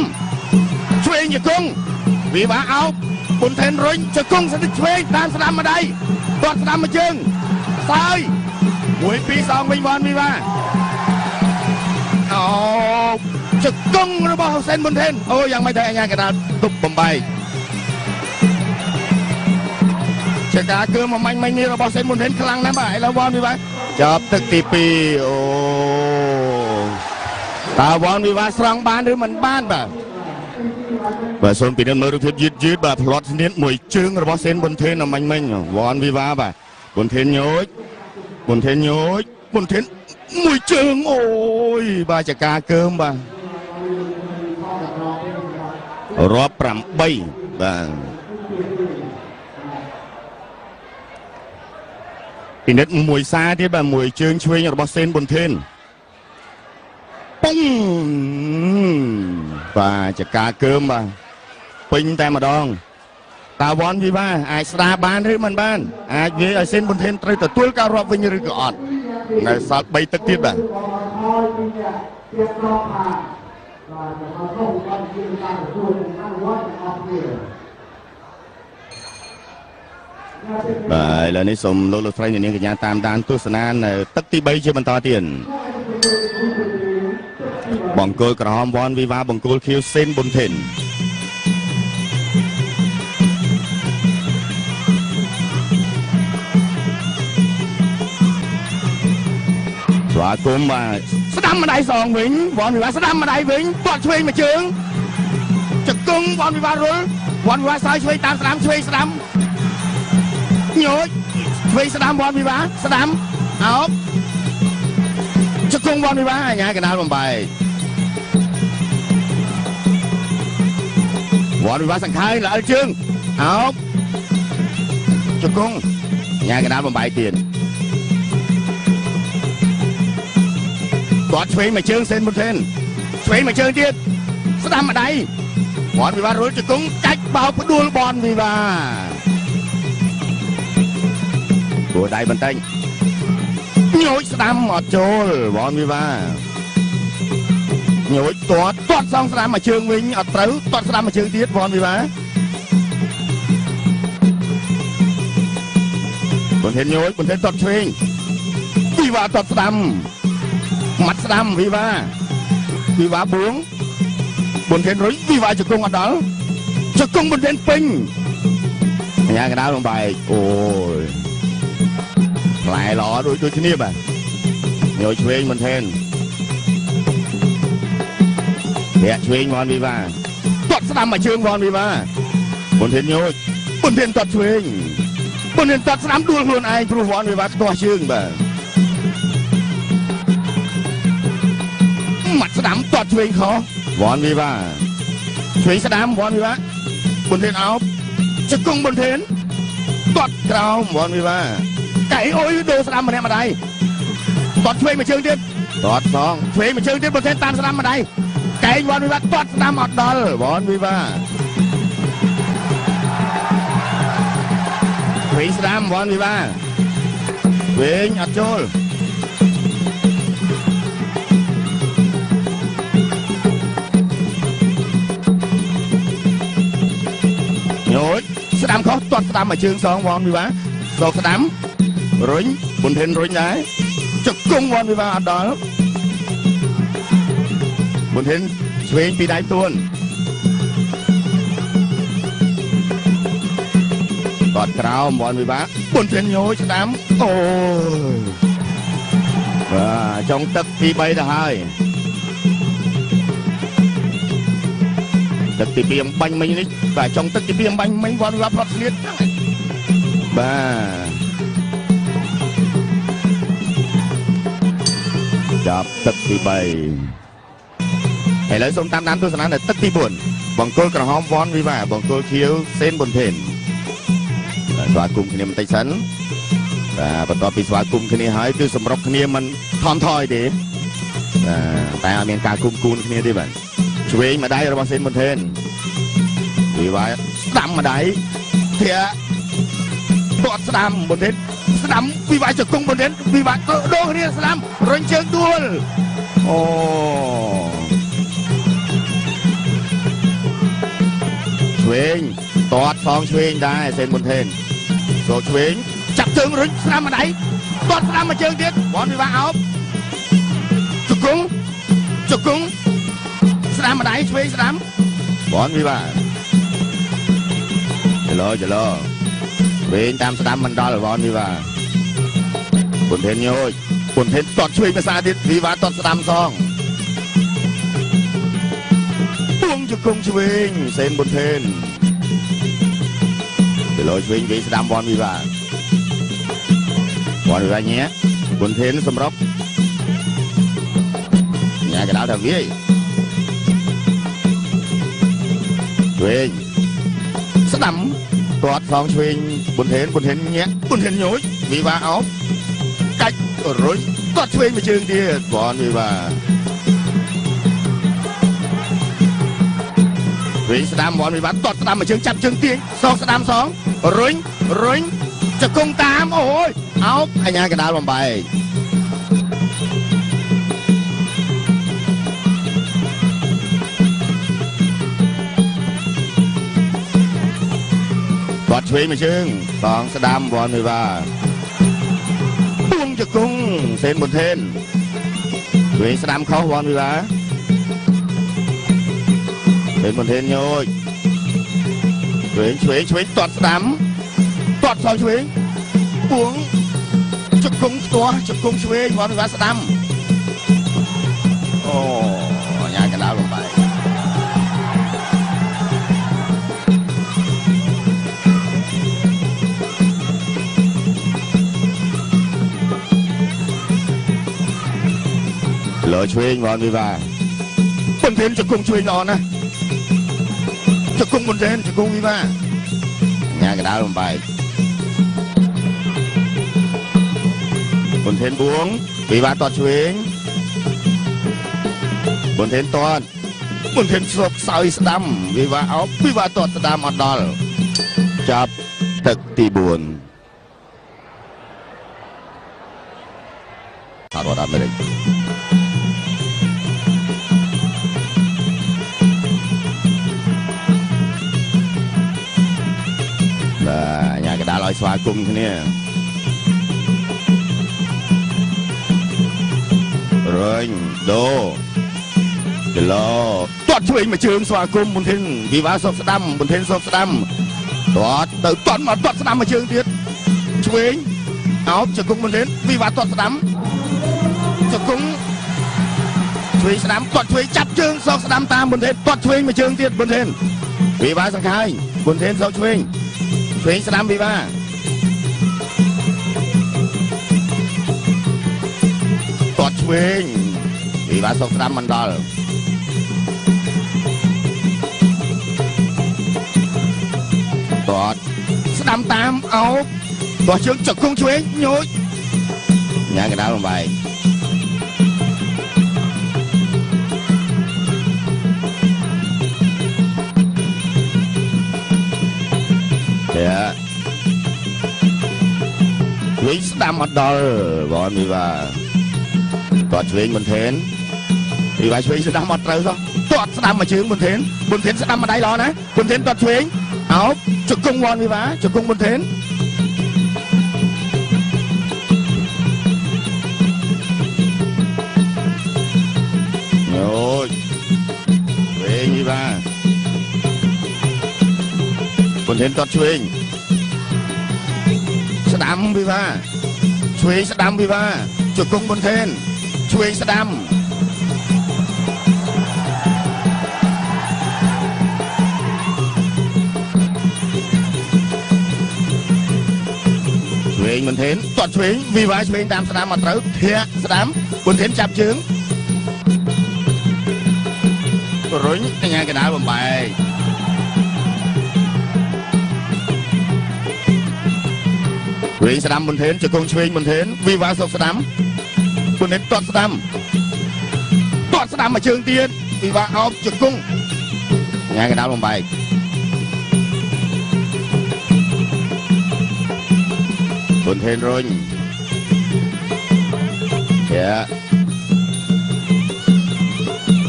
ช่วยอย่ากุ้งวิวาเอาบุญเทนรุ่งจะกุ้งสติช่วยตามสดามมาได้ตอดสดามมาจึงซ้ายมวยปี2วิงวอนวิวาเอาจะกุ้งระบอบเซนบุญเทนโอ้ยังไม่ได้งานกระดาษตุบบอมใบเชกาเกินมาไม่มีระบอบเซนบุญเทนคลังนะบ่ายแล้ววอนวิวาจับตึกตีปีโอ้ตาวอนวิวาสร้างบ้านหรือมันบ้านบ่បាទសូមពីនិតមើលរូបភាពយឺតបាទផ្លត់ស្នៀតមួយជើងរបស់សេនប៊ុនថេនអមាញ់មិញវ៉ាន់វីវ៉ាបាទប៊ុនថេនញូចប៊ុនថេនមួយជើងអូយបាទចកាកើមបាទរាប់8បាទពីនិតមួយសាទៀតបាទមួយជើងឆ្វេងរបស់សេនប៊ុនថេនปุ้งបាទចកាកើមបាទពេញតែម្ដងតាវ៉ាន់វិវាអាចស្ដារបានឬមិនបានអាចនិយាយឲ្យសេនប៊ុនថេនត្រូវទទួលការរាប់វិញឬក៏អត់នៅសល់3ទឹកទៀតបាទបាទឥឡូវនេះសូមលោកស្រីអ្នកនាងកញ្ញាតាមដានទស្សនានៅទឹកទី3ជាបន្តទៀតបង្គោលក្រហមវ៉ាន់វីវ៉ាបង្គោលខៀវសេនប៊ុនថេនស្វាគមន៍បាទស្ដាំម្ដាយសងវិញវ៉ាន់វីវ៉ាស្ដាំម្ដាយវិញទាត់ឆ្វេងមួយជើងចង្គង់វ៉ាន់វីវ៉ារុលវ៉ាន់វីវ៉ាសើឆ្វេងតាមស្ដាំឆ្វេងស្ដាំញូចឆ្វេងស្ដាំវ៉ាន់វីវ៉ាស្ដាំអោបចង្គង់វ៉ាន់វីវ៉ាអាញាកណ្ដាលបំបែកវ៉ាន់វីវ៉ាសង្ខើយល្អិលជើងអោបចង្គង់ញ៉ាកណ្ដាលបំបែកទៀតគាត់ឆ្វេងមួយជើងសេនប៊ុនថេនឆ្វេងមួយជើងទៀតស្ដាំម្ដាយវ៉ាន់វីវ៉ារុលចង្គង់កាច់បោកផ្ដួលបនវីវ៉ាគួរដៃបន្តិចញូចស្ដាំអត់ចូលវ៉ាន់វីវ៉ាញូចទាត់សងស្ដាំមួយជើងវិញអត់ត្រូវទាត់ស្ដាំមួយជើងទៀតវ៉ាន់វីវ៉ាប៊ុនថេនញូចប៊ុនថេនទាត់ឆ្វេងវីវ៉ាទាត់ស្ដាំមាត់ស្ដាំវីវ៉ាបួងប៊ុនថេនរុយវីវ៉ាជង្គង់អត់ដល់ជង្គង់ប៊ុនថេនពេញអាញាកណ្ដាលបំបែកអូយផ្លែល្អដូចគ្នាបាទញូចឆ្វេងប៊ុនថេនអ្នកឆ្វេងវ៉ាន់វីវ៉ាទាត់ស្ដាំមួយជើងវ៉ាន់វីវ៉ាប៊ុនថេនញូចប៊ុនថេនទាត់ឆ្វេងប៊ុនថេនទាត់ស្ដាំដួលខ្លួនឯងព្រោះវ៉ាន់វីវ៉ាខ្ទាស់ជើងបាទមាត់ស្ដាំទាត់ឆ្វេងខុសវ៉ាន់វីវ៉ាឆ្វេងស្ដាំវ៉ាន់វីវ៉ាប៊ុនថេនអោបជង្គង់ប៊ុនថេនទាត់ក្រោមវ៉ាន់វីវ៉ាកែអុយដូរស្ដាំម្នាក់ម្ដាយទាត់ឆ្វេងមួយជើងទៀតទាត់សងឆ្វេងមួយជើងទៀតប៊ុនថេនតាមស្ដាំម្ដាយកែវ៉ាន់វីវ៉ាទាត់ស្ដាំអត់ដល់វ៉ាន់វីវ៉ាឆ្វេងស្ដាំវ៉ាន់វីវ៉ាឆ្វេងអត់ចូលញូចស្ដាំខុសទាត់ស្ដាំមួយជើងសងវ៉ាន់វីវ៉ាសងស្ដាំរុញប៊ុនថេនរុញដែរជង្គង់វ៉ាន់វីវ៉ាអត់ដល់ប៊ុនថេនឆ្វេងពីដៃទួនគាត់ក្រោមវ៉ាន់វីវ៉ាប៊ុនថេនញូចស្ដាំអូយបាទចុងទឹកទី3ទៅហើយទឹកទី2អំបញ្ញមិញនេះបាទចុងទឹកទី2អំបញ្ញមិញវ៉ាន់វីវ៉ាផ្លត់ស្នៀតហ្នឹងបាទចាប់ទឹកទី3ឥឡូវសូមតាមដានទស្សនានៅទឹកទី4បង្គោលក្រហមវ៉ាន់វីវ៉ាបង្គោលខៀវសេនប៊ុនថេនស្វាគមន៍គ្នាបន្តិចសិនបាទបន្ទាប់ពីស្វាគមន៍គ្នាហើយគឺសម្រុកគ្នាមិនថមថយទេតែអត់មានការគុំគូនគ្នាទេបាទឆ្វេងម្ដាយរបស់សេនប៊ុនថេនវីវ៉ាស្ដាំម្ដាយធាក់ទាត់ស្ដាំប៊ុនថេន ស្ដាំវិវាជង្គង់បុនធិនវិវាដូរគ្នាស្ដាំរុញជើងដួលអូឆ្វេងតតសងឆ្វេងដែរសេនបុនធិនសូឆ្វេងចាប់ជើងរុញស្ដាំម្ដាយតតស្ដាំមួយជើងទៀតវ៉ាន់វិវាអោបជង្គង់ស្ដាំម្ដាយឆ្វេងស្ដាំវ៉ាន់វិវាចលោវិញតាមស្ដាំមិនដល់វ៉ាន់វិវាបុនធិនញយបុនធិនតតឆ្វេងភាសាទៀតវិវាតតស្ដាំសងពួងជង្គង់ឆ្វេងសេនបុនធិនចលោឆ្វេងវិញស្ដាំវ៉ាន់វិវាញ៉ាបុនធិនសម្រាប់ញ៉ាកដោថាវាយឆ្វេងស្ដាំតតសងឆ្វេងបុនធិនញ៉ាបុនធិនញយវិវាអោបកាច់រុញតតឆ្វេងមួយជើងទៀតវ៉ាន់វិវាវិញស្ដាំវ៉ាន់វិវាតតស្ដាំមួយជើងចាប់ជើងទាញសងស្ដាំសងរុញជង្គង់តាមអូយអោបអញ្ញាកដាលបំបែកបាត់ឆ្វេងមួយជើងសងស្ដាំវ៉ាន់វិវាពួងជង្គង់សេនបុនធិនឆ្វេងស្ដាំខុសវ៉ាន់វិវាសេនបុនធិនញយឆ្វេងតតស្ដាំតតសងឆ្វេងពួងជង្គង់ផ្ទាស់ជង្គង់ឆ្វេងវ៉ាន់វិវាស្ដាំអូញ៉ាកណ្ដាលបំបែកលើឆ្វេងវ៉ាន់វិវាបុនធិនជង្គង់ឆ្វេងល្អណាស់ជង្គង់បុនធិនជង្គង់វិវាញ៉ាកណ្ដាលបំបែកបុនធិនបួងវិវាតតឆ្វេងបុនធិនតតបុនធិនស្រុកសោយស្ដាំវិវាអោបវិវាតតស្ដាំអត់ដល់ចាប់ទឹកទី4សហរដ្ឋអាមេរិកញ៉ាកដាលឲ្យស្វាគមន៍គ្នារុញដូគីឡូតតឆ្វេងមួយជើងស្វាគមន៍បុនធិនវិវាសុកស្ដាំបុនធិនសុកស្ដាំតទៅតមកតស្ដាំមួយជើងទៀតឆ្វេងអោបជង្គង់បុនធិនវិវាតស្ដាំជង្គង់ឆ្វេងស្ដាំតឆ្វេងចាប់ជើងសុកស្ដាំតាមបុនធិនតឆ្វេងមួយជើងទៀតបុនធិនវិវាសង្ខេងបុនធិនសុកឆ្វេងស្ដាំវិវាតតឆ្វេងវិវាសុកស្ដាំមិនដល់តតស្ដាំតាមអោបតោះជើងជង្គង់ឆ្វេងញូចញ៉ាកណ្ដាលបំបែកវិញស្ដាំអត់ដល់វ៉ាន់វិវាតតឆ្វេងបុនធិនវិវាឆ្វេងស្ដាំអត់ត្រូវសោះតតស្ដាំមួយជើងបុនធិនស្ដាំម្ដាយល្អណាបុនធិនតតឆ្វេងអោបជង្គង់វ៉ាន់វិវាជង្គង់បុនធិនអូយឆ្វេងវិវាបុនធិនតតឆ្វេងស្ដាំវិវាឆ្វេងស្ដាំវិវាជង្គង់បុនធិនឆ្វេងស្ដាំឆ្វេងបុនធិនតតឆ្វេងវិវាឆ្វេងតាមស្ដាំអត់ត្រូវធាក់ស្ដាំបុនធិនចាប់ជើងរុញញ៉ាកណ្ដាលបំបែកឆ្វេងស្ដាំបុនធិនជង្គង់ឆ្វេងបុនធិនវិវាសុកស្ដាំបុនធិនតតស្ដាំមួយជើងទៀតវិវាអោបជង្គង់ញ៉ាកណ្ដាលបំបែកបុនធិនរុញ dạ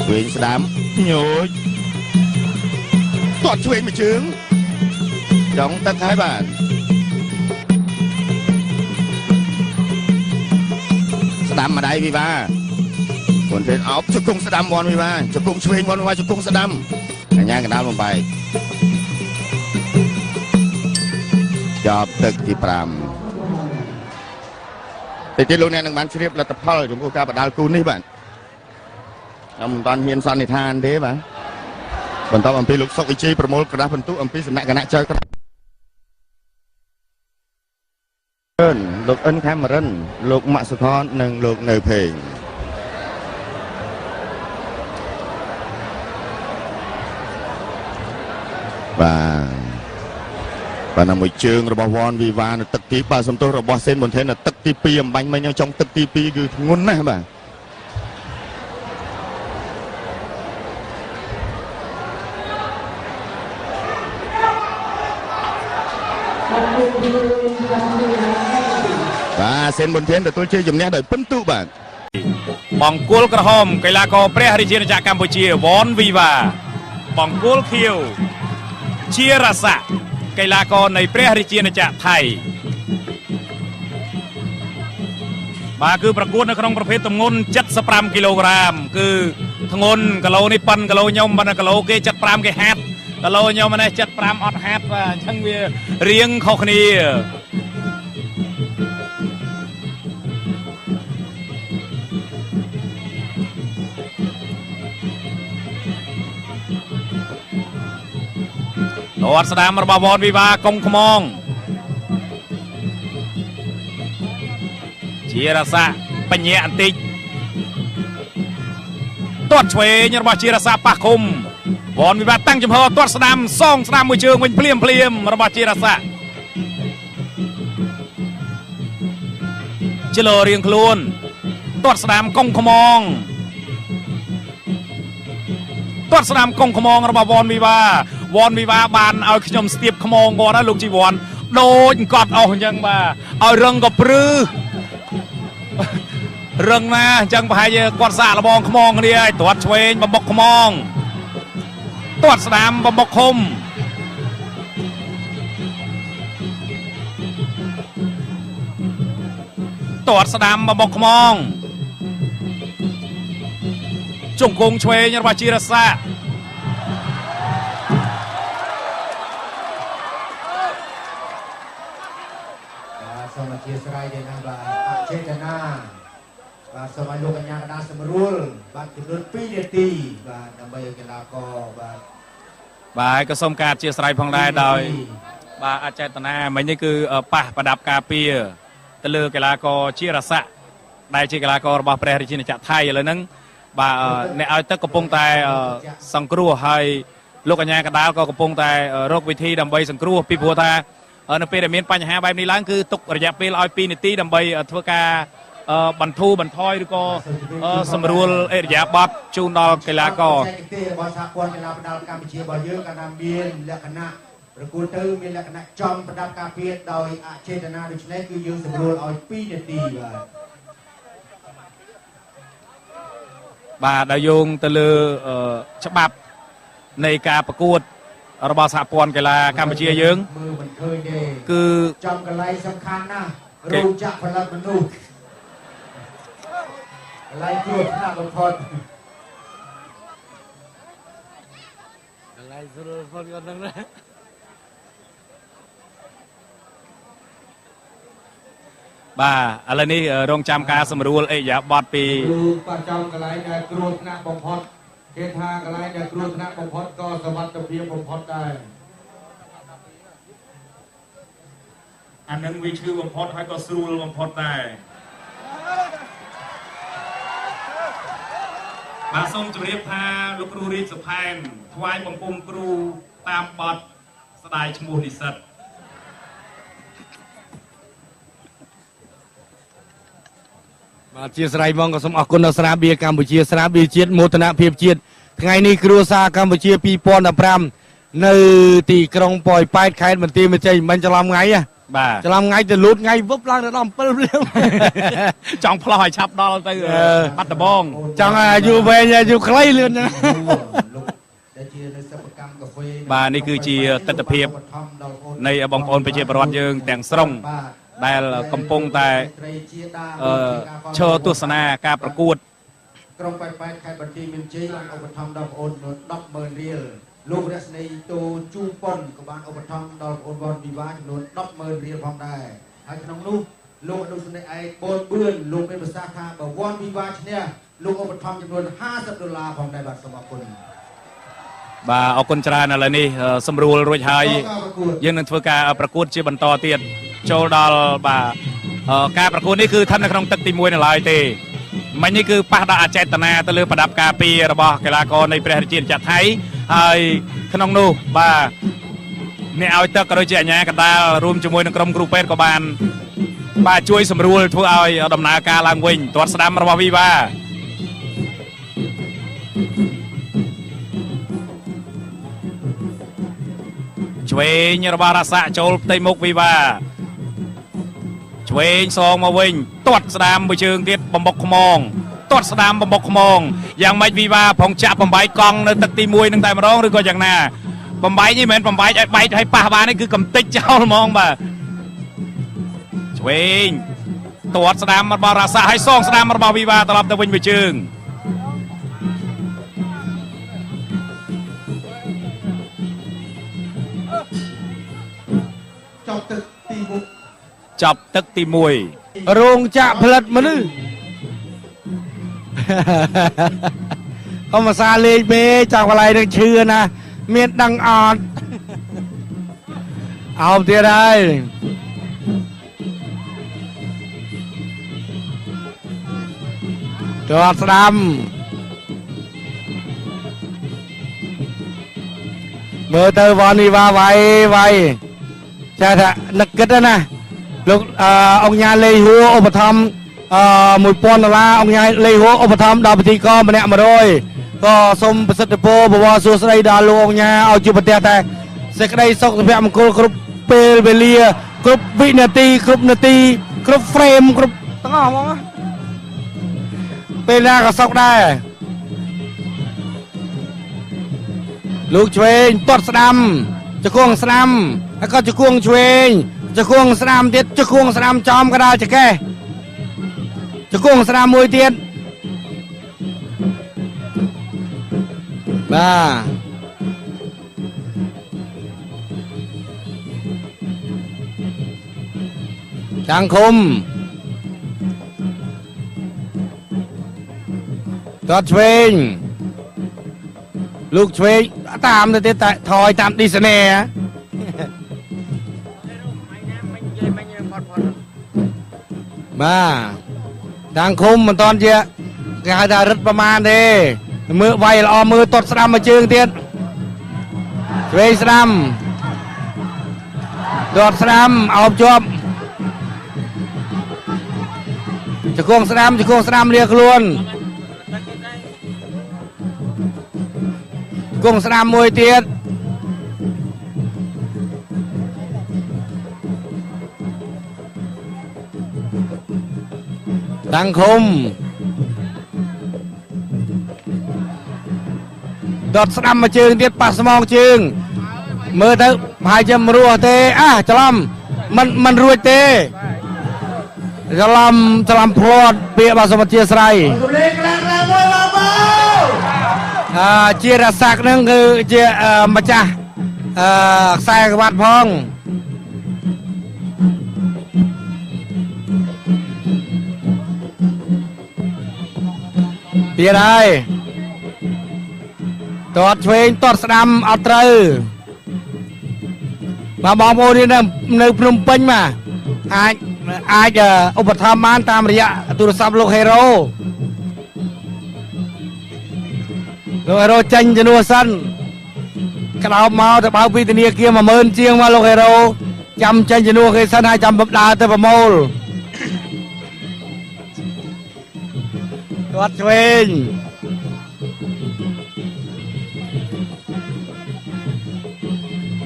Quyền sẽ đám nhồi toàn chuyện mà chướng trong tất hai bạn sẽ đám mà đây vì ba còn thế ốc cho cung sẽ đám bọn vì ba cho cung chuyện bọn vì ba cho cung sẽ đám nhà cái đám làm bài choตึกที่ปรามแต่ที่ลูกเนี่ยนักบ้านเชียบรัตพลจงกูกาบดาลกูนี่บ้านตอนเฮียนซันนิทานเด้บ้านบรรทบอัมพีลูกซอกอิจีประโมลกระดาษบรรทุกอัมพีสำนักคณะเจ้ากระลูกเอิญแคมเรนลูกมักสุธรหนึ่งลูกเนยเพลงvà là một trường rồi bảo von vì và là tật tí ba xong tôi rồi bỏ sen một thế là tật tí pi em bánh mấy nhau trong tật tí pi cứ ngon này bà và sen một thế là tôi chơi dùng nhá đợi phân tụ bạn bóng cua cờ hòm cây lá cò pre hari chiaจากCampuchia von viva bóng cua khiêu chia rasaกីឡាករនៃព្រះរាជាណាចក្រថៃបាទគឺប្រកួតនៅក្នុងប្រភេទទម្ងន់75គីឡូក្រាមគឺធ្ងន់គីឡូនេះប៉ុនគីឡូខ្ញុំប៉ុន្តែគីឡូគេ75គេហាត់គីឡូខ្ញុំនេះ75អត់ហាត់បាទអញ្ចឹងវារៀងខុសគ្នាអត់ស្ដាមរបស់វ៉នវីវ៉ាកុំខ្មងជារសាបញ្ញាបន្តិចទាត់ឆ្វេងរបស់ជារសាប៉ះឃុំវ៉នវីវ៉ាតាំងចំហទាត់ស្ដាមសងស្ដាមមួយជើងវិញភ្លាមរបស់ជារសាជិលរៀងខ្លួនទាត់ស្ដាមកុំខ្មងទាត់ស្ដាមកុំខ្មងរបស់វ៉នវីវ៉ាបានឲ្យខ្ញុំស្ទាបខ្មងគាត់ណាលោកជីវ័នដូចកត់អស់អញ្ចឹងបាទឲ្យរឹងក៏ព្រឺរឹងណាអញ្ចឹងប្រហែលជាគាត់សាកលបងខ្មងគ្នាឲ្យទាត់ឆ្វេងបំបុកខ្មងទាត់ស្ដាមបំបុកឃុំទាត់ស្ដាមបំបុកខ្មងជង្គង់ឆ្វេងរបស់ជីរសាសូមអធិស្ឋានដែរណាបាទអចេតនាបាទសូមឲ្យលោកកញ្ញាកណ្ដាលសម្រួលបាទចំនួន2នាទីបាទដើម្បីឲ្យកីឡាករបាទក៏សូមការអធិស្ឋានផងដែរដោយបាទអចេតនាមិញនេះគឺប៉ះប្រដាប់ការពារទៅលើកីឡាករជារស័ក្តិដែលជាកីឡាកររបស់ព្រះរាជាណាចក្រថៃឥឡូវហ្នឹងបាទអ្នកឲ្យទឹកកំពុងតែសង្គ្រោះហើយលោកកញ្ញាកណ្ដាលក៏កំពុងតែរកវិធីដើម្បីសង្គ្រោះពីព្រោះថានៅពេលដែលមានបញ្ហាបែបនេះឡើងគឺទុករយៈពេលឲ្យ2នាទីដើម្បីធ្វើការបន្ធូរបន្ថយឬក៏សម្រួលអិរិយាបថជូនដល់កីឡាកររបស់សហព័ន្ធកីឡាប្រដាល់កម្ពុជារបស់យើងក៏មានលក្ខណៈប្រគួតទៅមានលក្ខណៈចំប្រដាប់ការពារដោយអចេតនាដូច្នេះគឺយើងសម្រួលឲ្យ2នាទីបាទដល់យោងទៅលើច្បាប់នៃការប្រកួតរបស់សហព័ន្ធកីឡាកម្ពុជាយើងមើលមិនឃើញទេគឺចំកន្លែងសំខាន់ណាស់រោងចក្រផលិតមនុស្សកន្លែងគ្រោះថ្នាក់បំផុតកន្លែងស្រួលបំផុតគាត់ហ្នឹងណាបាទឥឡូវនេះរងចាំការសម្រួលអិរិយាបថពីបាទចំកន្លែងដែលគ្រោះថ្នាក់បំផុតគេថាកន្លែងដែលគ្រោះថ្នាក់បំផុតក៏សុវត្ថិភាពបំផុតដែរអានឹងវាឈឺបំផុតហើយក៏ស្រួលបំផុតដែរបាទសូមជម្រាបថាលោកគ្រូរាជសុផែនថ្វាយបង្គំគ្រូតាមបទស្ដាយឈ្មោះនិស្សិតបាទជាស្រ័យបងក៏សូមអរគុណដល់ស្រាបៀរកម្ពុជាស្រាបៀរជាតិមោទនភាពជាតិថ្ងៃនេះគ្រួសារកម្ពុជា2015នៅទីក្រុងប៉ោយប៉ែតខេត្តបន្ទាយមានជ័យមិនច្រឡំថ្ងៃ បាទ ច្រឡំថ្ងៃទៅលូតថ្ងៃវឹបឡើងដល់7ព្រាវ ចង់ផ្លោះឲ្យឆាប់ដល់ទៅបាត់ដំបង ចង់អាយុវែងអាយុខ្លីលឿនចឹង ដែលជានៅសិប្បកម្មកាហ្វេ បាទនេះគឺជាទស្សនវិជ្ជានៃបងប្អូនប្រជាពលរដ្ឋយើងទាំងស្រុងដែលកំពុងតែឈរទស្សនាការប្រកួត ក្រុងបែកខេត្តបន្ទាយមានជ័យបានឧបត្ថម្ភដល់បងប្អូន 100000 រៀលលោករស្នីតូជូប៉ុនក៏បានឧបត្ថម្ភដល់បងប្អូនវ៉ាន់វិវាចំនួន 100000 រៀលផងដែរហើយក្នុងនោះលោកអនុស្នេហ៍ឯកបូនបឿនលោកមានប្រសាសន៍ថាបើវ៉ាន់វិវាឈ្នះលោកឧបត្ថម្ភចំនួន$50ផងដែរបាទសូមអរគុណ បាទអរគុណច្រើនឥឡូវនេះសម្រួលរួចហើយយើងនឹងធ្វើការប្រកួតជាបន្តទៀតចូលដល់បាទការប្រកួតនេះគឺស្ថិតនៅក្នុងទឹកទី1នៅឡើយទេមិញនេះគឺប៉ះដល់អចេតនាទៅលើប្រដាប់ការពាររបស់កីឡាករនៃព្រះរាជាណាចក្រថៃហើយក្នុងនោះបាទអ្នកឲ្យទឹកក៏ដូចជាអាជ្ញាកណ្ដាលរួមជាមួយនឹងក្រុមគ្រូពេទ្យក៏បានបាទជួយសម្រួលធ្វើឲ្យដំណើរការឡើងវិញទាត់ស្ដាំរបស់វីវ៉ាឆ្វេងរបស់រាសៈចូលផ្ទៃមុខវីវ៉ាឆ្វេងសងមកវិញទាត់ស្ដាំមួយជើងទៀតបំបុកខ្មងទាត់ស្ដាំបំបុកខ្មងយ៉ាងម៉េចវីវ៉ាផងចាក់បំបែកកង់នៅទឹកទី1នឹងតែម្ដងឬក៏យ៉ាងណាបំបែកនេះមិនមែនបំបែកឲ្យបែកឲ្យប៉ះបានទេគឺកំតិចចោលហ្មងបាទឆ្វេងទាត់ស្ដាំរបស់រាសៈឲ្យសងស្ដាំរបស់វីវ៉ាត្រឡប់ទៅវិញមួយជើងចប់ទឹកទី1 រោងចក្រផលិតមនុស្សអមសាលេងមេចង់កន្លែងនឹងឈឺណាមានដឹងអត់អោបទៀតហើយទាត់ស្ដាំមើលទៅវ៉ាន់វីវ៉ាវាយចាថានឹកគិតណាលោកអង្គញាលេហួរឧបត្ថម្ភ$1000អង្គញាលេហួរឧបត្ថម្ភដល់ពិធីករម្នាក់100ក៏សូមប្រសិទ្ធពរបវរសួស្ដីដល់លោកអង្គញាឲ្យជួបប្រទះតែសេចក្តីសុខសុភមង្គលគ្រប់ពេលវេលាគ្រប់វិនាទីគ្រប់នាទីគ្រប់ frame គ្រប់ទាំងអស់ហ្មងពេលណាក៏សុខដែរលោកឆ្វេងទាត់ស្ដាំជង្គង់ស្ដាំហើយក៏ជង្គង់ឆ្វេងជង្គង់ស្ដាំទៀតជង្គង់ស្ដាំចំកដាលចកេះជង្គង់ស្ដាំមួយទៀតបាទចាំងឃុំទាត់ឆ្វេងលោកឆ្វេងតាមទៅទៀតតែថយតាមឌីសនេបាទដាំងឃុំមិនតន់ជាគេហៅថារឹតប្រមាណទេមើលវាយល្អមើលទាត់ស្ដាំមួយជើងទៀតឆ្វេងស្ដាំទាត់ស្ដាំអោបជាប់ជង្គង់ស្ដាំលាខ្លួនជង្គង់ស្ដាំមួយទៀតដាំងឃុំដុតស្ដាំមួយជើងទៀតប៉ះស្មងជើងមើលទៅប្រហែលជាមិនរស់ទេច្រឡំមិនរួចទេច្រឡំផ្លាត់ពាក្យបាទសូមអធិស្ឋានជារសាក់នឹងគឺជាម្ចាស់ខ្សែក្បាត់ផងទៀតហើយទាត់ឆ្វេងទាត់ស្ដាំអត់ត្រូវបាទបងប្អូននៅភ្នំពេញបាទអាចឧបត្ថម្ភបានតាមរយៈទូរស័ព្ទលោកហេរ៉ូចេញជំនួសសិនក្តោបមកទៅបើពីធនាគារ10000ជាងមកលោកហេរ៉ូចាំចេញជំនួសគេសិនហើយចាំដើរទៅប្រមូលទាត់ឆ្វេង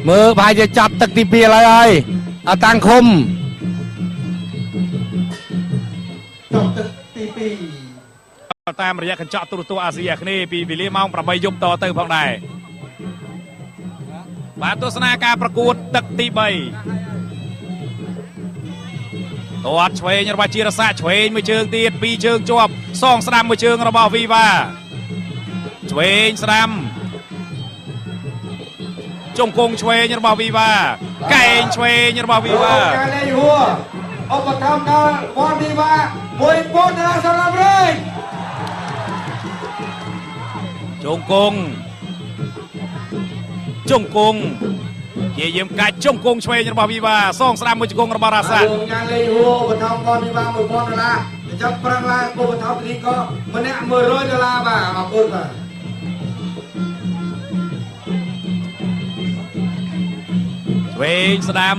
មើលប្រហែលជាចាប់ទឹកទី2ឡើយហើយ អតាំងឃុំ ចប់ទឹកទី2 តាមរយៈកញ្ចក់ទូរទស្សន៍អាស៊ីអាគ្នេយ៍ពីវេលាម៉ោង 8 យប់តទៅផងដែរបាទទស្សនាការប្រកួតទឹកទី3ទាត់ឆ្វេងរបស់ជារសាឆ្វេងមួយជើងទៀតពីរជើងជាប់សងស្ដាំមួយជើងរបស់វីវ៉ាឆ្វេងស្ដាំជង្គង់ឆ្វេងរបស់វីវ៉ាកែងឆ្វេងរបស់វីវ៉ាការលេងហួរឧបត្ថម្ភដល់វ៉ាន់វីវ៉ា$1000សម្រាប់រេងជង្គង់ជាយាមកាច់ជង្គង់ឆ្វេងរបស់វីវ៉ាសងស្ដាំមួយជង្គង់របស់រ៉ាសាការលេងហួរឧបត្ថម្ភវ៉ាន់វីវ៉ា$1000ចាប់ប្រឹងឡើងឧបត្ថម្ភនេះក៏ម្នាក់$100បាទអរគុណបាទឆ្វេងស្ដាំ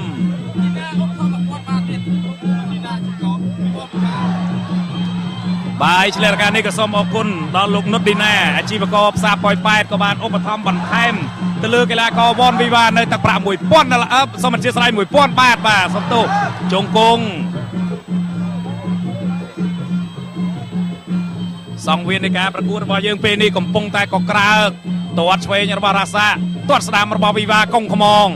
បាយឆ្លៀតការនេះក៏សូមអរគុណដល់លោកនុតឌីណាអាជីវករផ្សារប៉ោយប៉ែតក៏បានឧបត្ថម្ភបន្ថែមទៅលើកីឡាករវ៉ាន់វីវ៉ានៅទឹកប្រាក់$1000សូមអធិស្ឋាន$1000បាទសូមទោសជង្គង់សង្វៀននៃការប្រកួតរបស់យើងពេលនេះកំពុងតែកក្រើកទាត់ឆ្វេងរបស់រ៉ាសាទាត់ស្ដាំរបស់វីវ៉ាកុងខ្មង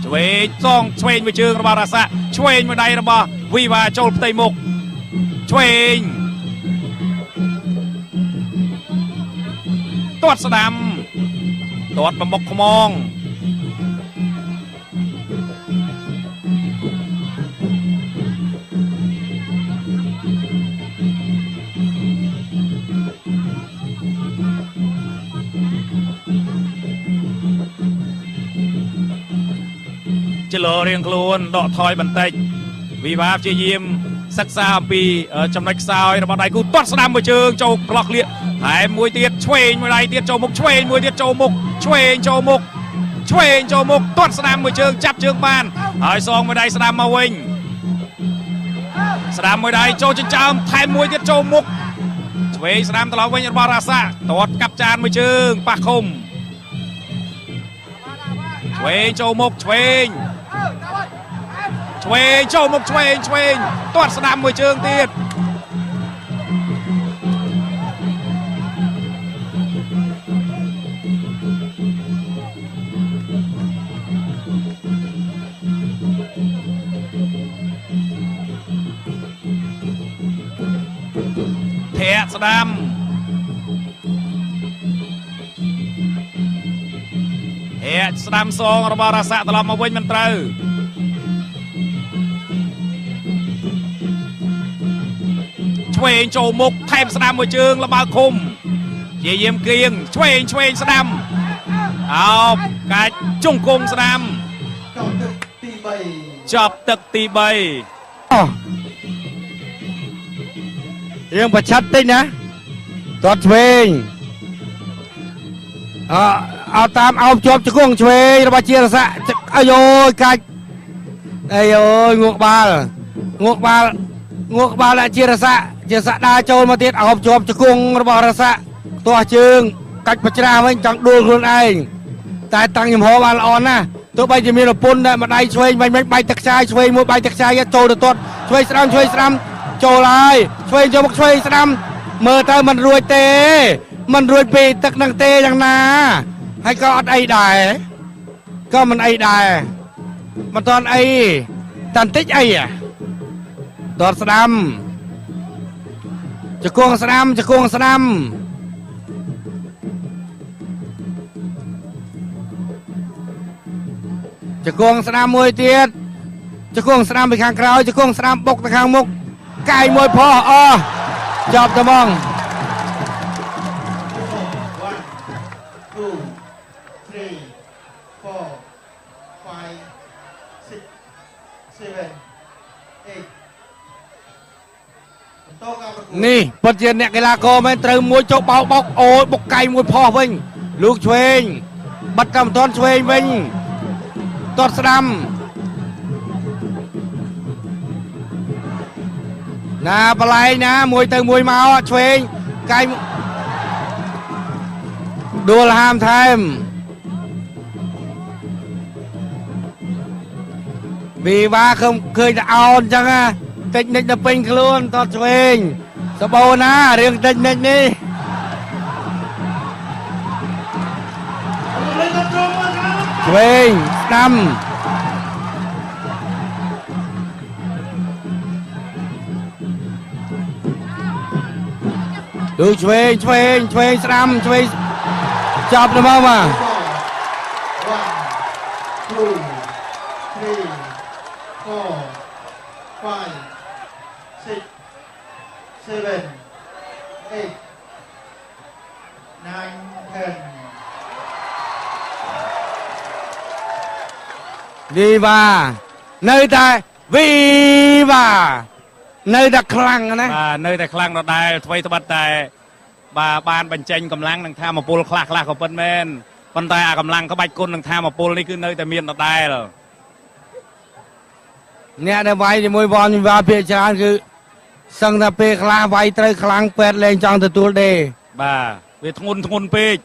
ឆ្វេងសងឆ្វេងមួយជើងរបស់រ៉ាសាឆ្វេងមួយដៃរបស់វីវ៉ាចូលផ្ទៃមុខឆ្វេងទាត់ស្ដាំទាត់បំមុខខ្មងចលោរៀងខ្លួនដកថយបន្តិចវិវាព្យាយាមសិក្សាអំពីចំណុចខ្សោយរបស់ដៃគូទាត់ស្ដាំមួយជើងចូលក្លោះក្លៀកហើយមួយទៀតឆ្វេងមួយដៃទៀតចូលមុខឆ្វេងមួយទៀតចូលមុខឆ្វេងចូលមុខឆ្វេងចូលមុខទាត់ស្ដាំមួយជើងចាប់ជើងបានហើយសងមួយដៃស្ដាំមកវិញស្ដាំមួយដៃចូលចិញ្ចើមថែមមួយទៀតចូលមុខឆ្វេងស្ដាំត្រឡប់វិញរបស់រ៉ាសាទាត់កាប់ចានមួយជើងប៉ះឃុំឆ្វេងចូលមុខឆ្វេងចូលមុខឆ្វេងទាត់ស្ដាំមួយជើងទៀតធាក់ស្ដាំស្ដាំសងរបស់រ៉ាសាត្រឡប់មកវិញមិនត្រូវឆ្វេងចូលមុខថែមស្ដាំមួយជើងលបើឃុំជាយាមគៀងឆ្វេងស្ដាំអោបកាច់ជង្គង់ស្ដាំចប់ទឹកទី3យើងប្រឆាត់តិចណាទាត់ឆ្វេងអោតាមអោបជាប់ជង្គង់ឆ្វេងរបស់ជារស័ក្តិអាយអូយកាច់អាយអូយងក់ក្បាលដាក់ជារស័ក្តិដើរចូលមកទៀតអោបជាប់ជង្គង់របស់រស័ក្តិទាស់ជើងកាច់បច្រាវិញចង់ដួលខ្លួនឯងតែតាំងចំហបានល្អណាស់ទោះបីជាមានប្រពន្ធតែម្ដាយឆ្វេងមិនបែកទឹកខ្ចាយឆ្វេងមួយបែកទឹកខ្ចាយចូលទៅទាត់ឆ្វេងស្ដាំចូលហើយឆ្វេងចូលមកឆ្វេងស្ដាំមើលទៅមិនរួចទេមិនរួចពីទឹកនឹងទេយ៉ាងណាហើយក៏អត់អីដែរក៏មិនអីដែរមិនតាន់អីតែបន្តិចអីទាត់ស្ដាំជង្គង់ស្ដាំជង្គង់ស្ដាំមួយទៀតជង្គង់ស្ដាំពីខាងក្រោយជង្គង់ស្ដាំបុកទៅខាងមុខកាយមួយផោះអស់ចប់ទៅហ្មង នេះពិតជាអ្នកកីឡាករមែនត្រូវមួយចុះបោកបោកអូយបុកកាយមួយផោះវិញលោកឆ្វេងបាត់តាមមិនទាន់ឆ្វេងវិញទាត់ស្ដាំណាបលែងណាមួយទៅមួយមកឆ្វេងកាយដួលហាមថែម vì ba không khơi đã ồn chẳng à tịch nịch là pin luôn tọt chuyện sao bồ na riêng tịch nịch đi chuyện năm được chuyện năm chuyện chọc được không à 1, 2, 3, 4, 5, 6, 7, 8, 9, 10 Viva nơi ta Viva nơi ta khăngណា បាទនៅតែខ្លាំងដដែលអ្វីត្បិតតែបាទបានបញ្ចេញកម្លាំងនឹងធម៌ពលខ្លះក៏ប៉ុន្តែប៉ុន្តែអាកម្លាំងក្បាច់គុណនឹងធម៌ពលនេះគឺនៅតែមានដដែល អ្នកដែលវាយជាមួយវ៉ាន់វិវាភាគច្រើនគឺសឹងថាពេលខ្លះវាយត្រូវខ្លាំងពេទ្យលែងចង់ទទួលទេ បាទវាធ្ងន់ពេក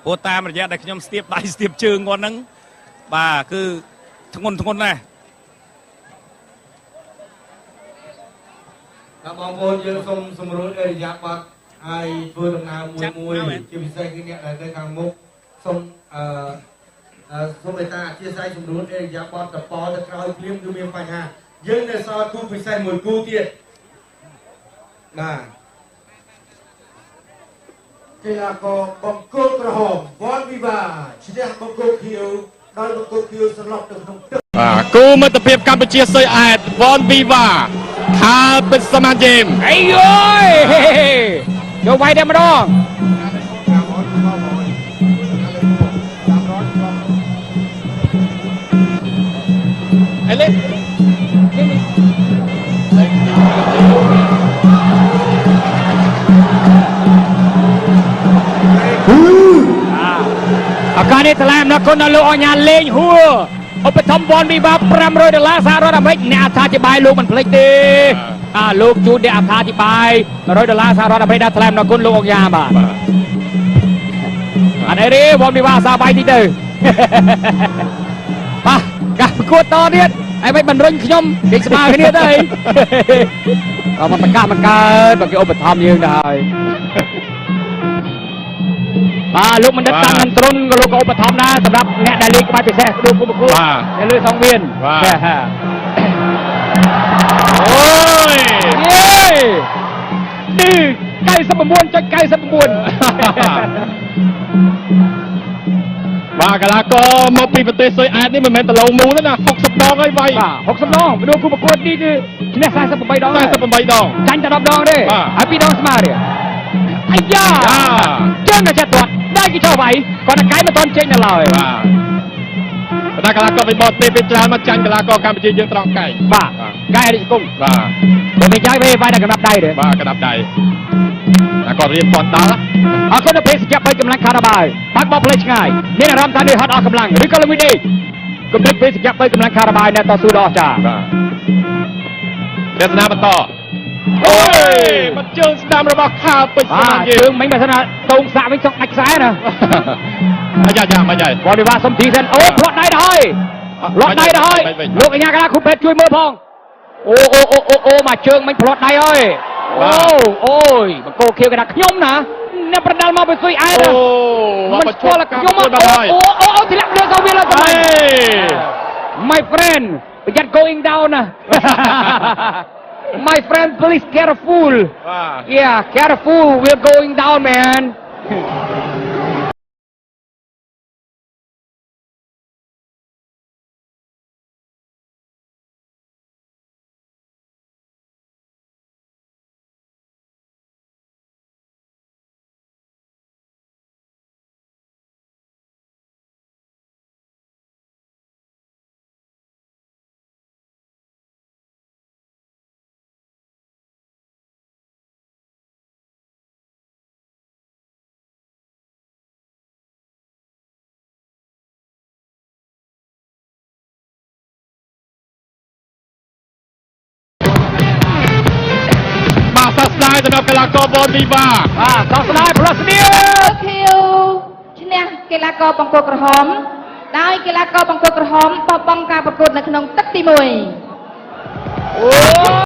ព្រោះតាមរយៈដែលខ្ញុំស្ទាបដៃស្ទាបជើងគាត់ហ្នឹងបាទគឺធ្ងន់ណាស់ បងប្អូនយើងសូមសម្រួលអរិយាប័ត្រហើយធ្វើដំណើរមួយជាពិសេសគឺអ្នកដែលនៅខាងមុខសូមសូមមេត្តាអធិស្ឋានសម្រួលអរិយាប័ត្រតបទៅក្រោយភ្លាមគឺមានបញ្ហាយើងនៅសល់គូពិសេសមួយគូទៀតបាទ កីឡាករបង្គោលក្រហមវ៉ាន់វីវ៉ាឈ្នះបង្គោលខៀវដោយបង្គោលខៀវសន្លប់ទៅក្នុងទឹក គូមិត្តភាពកម្ពុជាស៊ុយអែតវ៉នវីវ៉ាថាពិតសមានជេម អីយយយកវាយតែម្ដង អីលេ อาการนี้แถลงนะคนนั้นลูกอัญญาเลงหัวอุปถัมภ์บอลวีบา$500สหรัฐอเมริกเนี่ยอธิบายลูกมันพลิกดีลูกจูดเนี่ยอธิบาย$100สหรัฐอเมริกได้แถลงนะคนลูกอัญญาบ้าอันนี้บอลวีบาสบายดีเด้อป่ะการประกวดต่อเนี่ยไอ้ไม่บรรลุขยมเด็กสมาแค่นี้ได้เอามันกล้ามันเกิดมันก็อุปถัมภ์ยืนได้ลูกมันตั้งกันตรงกับลูกอุปถัมภ์นะสำหรับแง่ได้ลีกมาไปแท้ดูกูมาคู่ในเรือสองเวียนโอ้ยเย้ดีไก่สมบูรณ์จนไก่สมบูรณ์ បាទកីឡាករមកពីប្រទេសស៊ុយអែតនេះមិនមែនតឡូវមូលទេណា60ដងហើយវាយ60ដងមកดูគូប្រកួតនេះគឺឈ្នះ48ដង48ដងចាញ់តែ10ដងទេហើយ2ដងស្មើទេអាយ៉ាជើងតែចាត់ទាត់ได้กี่เจ้าไหวก่อนจะไกลมาตอนเจ๊งนั่นเลยបាទកីឡាករវិបត្តិពេលច្រើនមកចាញ់កីឡាករកម្ពុជាយើងត្រង់កែបាទកែអរិយគុំបាទបើមិនចាយវាយតែកណ្ដាប់ដៃទេបាទកណ្ដាប់ដៃគាត់រៀនផនដល់អរគុណដល់ភេសជ្ជៈបីកម្លាំងខារបាយបាត់បោកផ្លេចឆ្ងាយមានអារម្មណ៍ថានេះហត់អស់កម្លាំងឬក៏ល្វីដេគំនិតភេសជ្ជៈបីកម្លាំងខារបាយអ្នកតស៊ូដល់ចាបាទទេសនាបន្តអូយមកជើងស្ដាំរបស់ខាពេជ្រស្មាយើងជើងមិញបើសិនណាតោងសាក់វិញសុកដាច់ខ្សែណាអាយ៉ាមិនហើយបរិវារសំទីសិនអូផ្លាត់ដៃទៅហើយផ្លាត់ដៃទៅហើយលោកអញ្ញាកណាគ្រូពេទ្យជួយមើលផងអូមកជើងមិញផ្លាត់ដៃហើយអូយបង្គោលខៀវកណាខ្ញុំណាអ្នកប្រដាល់មកពីស៊ុយអែតមិនស្គាល់ខ្ញុំអូធ្លាក់លើកវាលើកទៅ My friend ប្រយ័ត្ន going down ណា My friend, please careful. Yeah, careful. We're going down, man.សោកស្ដាយសម្រាប់កីឡាករវ៉នវីវ៉ាសោកស្ដាយប្រសិទ្ធភាពខៀវឈ្នះកីឡាករបង្គោលក្រហម ដោយកីឡាករបង្គោលក្រហមបោះបង់ការប្រកួតនៅក្នុងទឹកទី1 អូ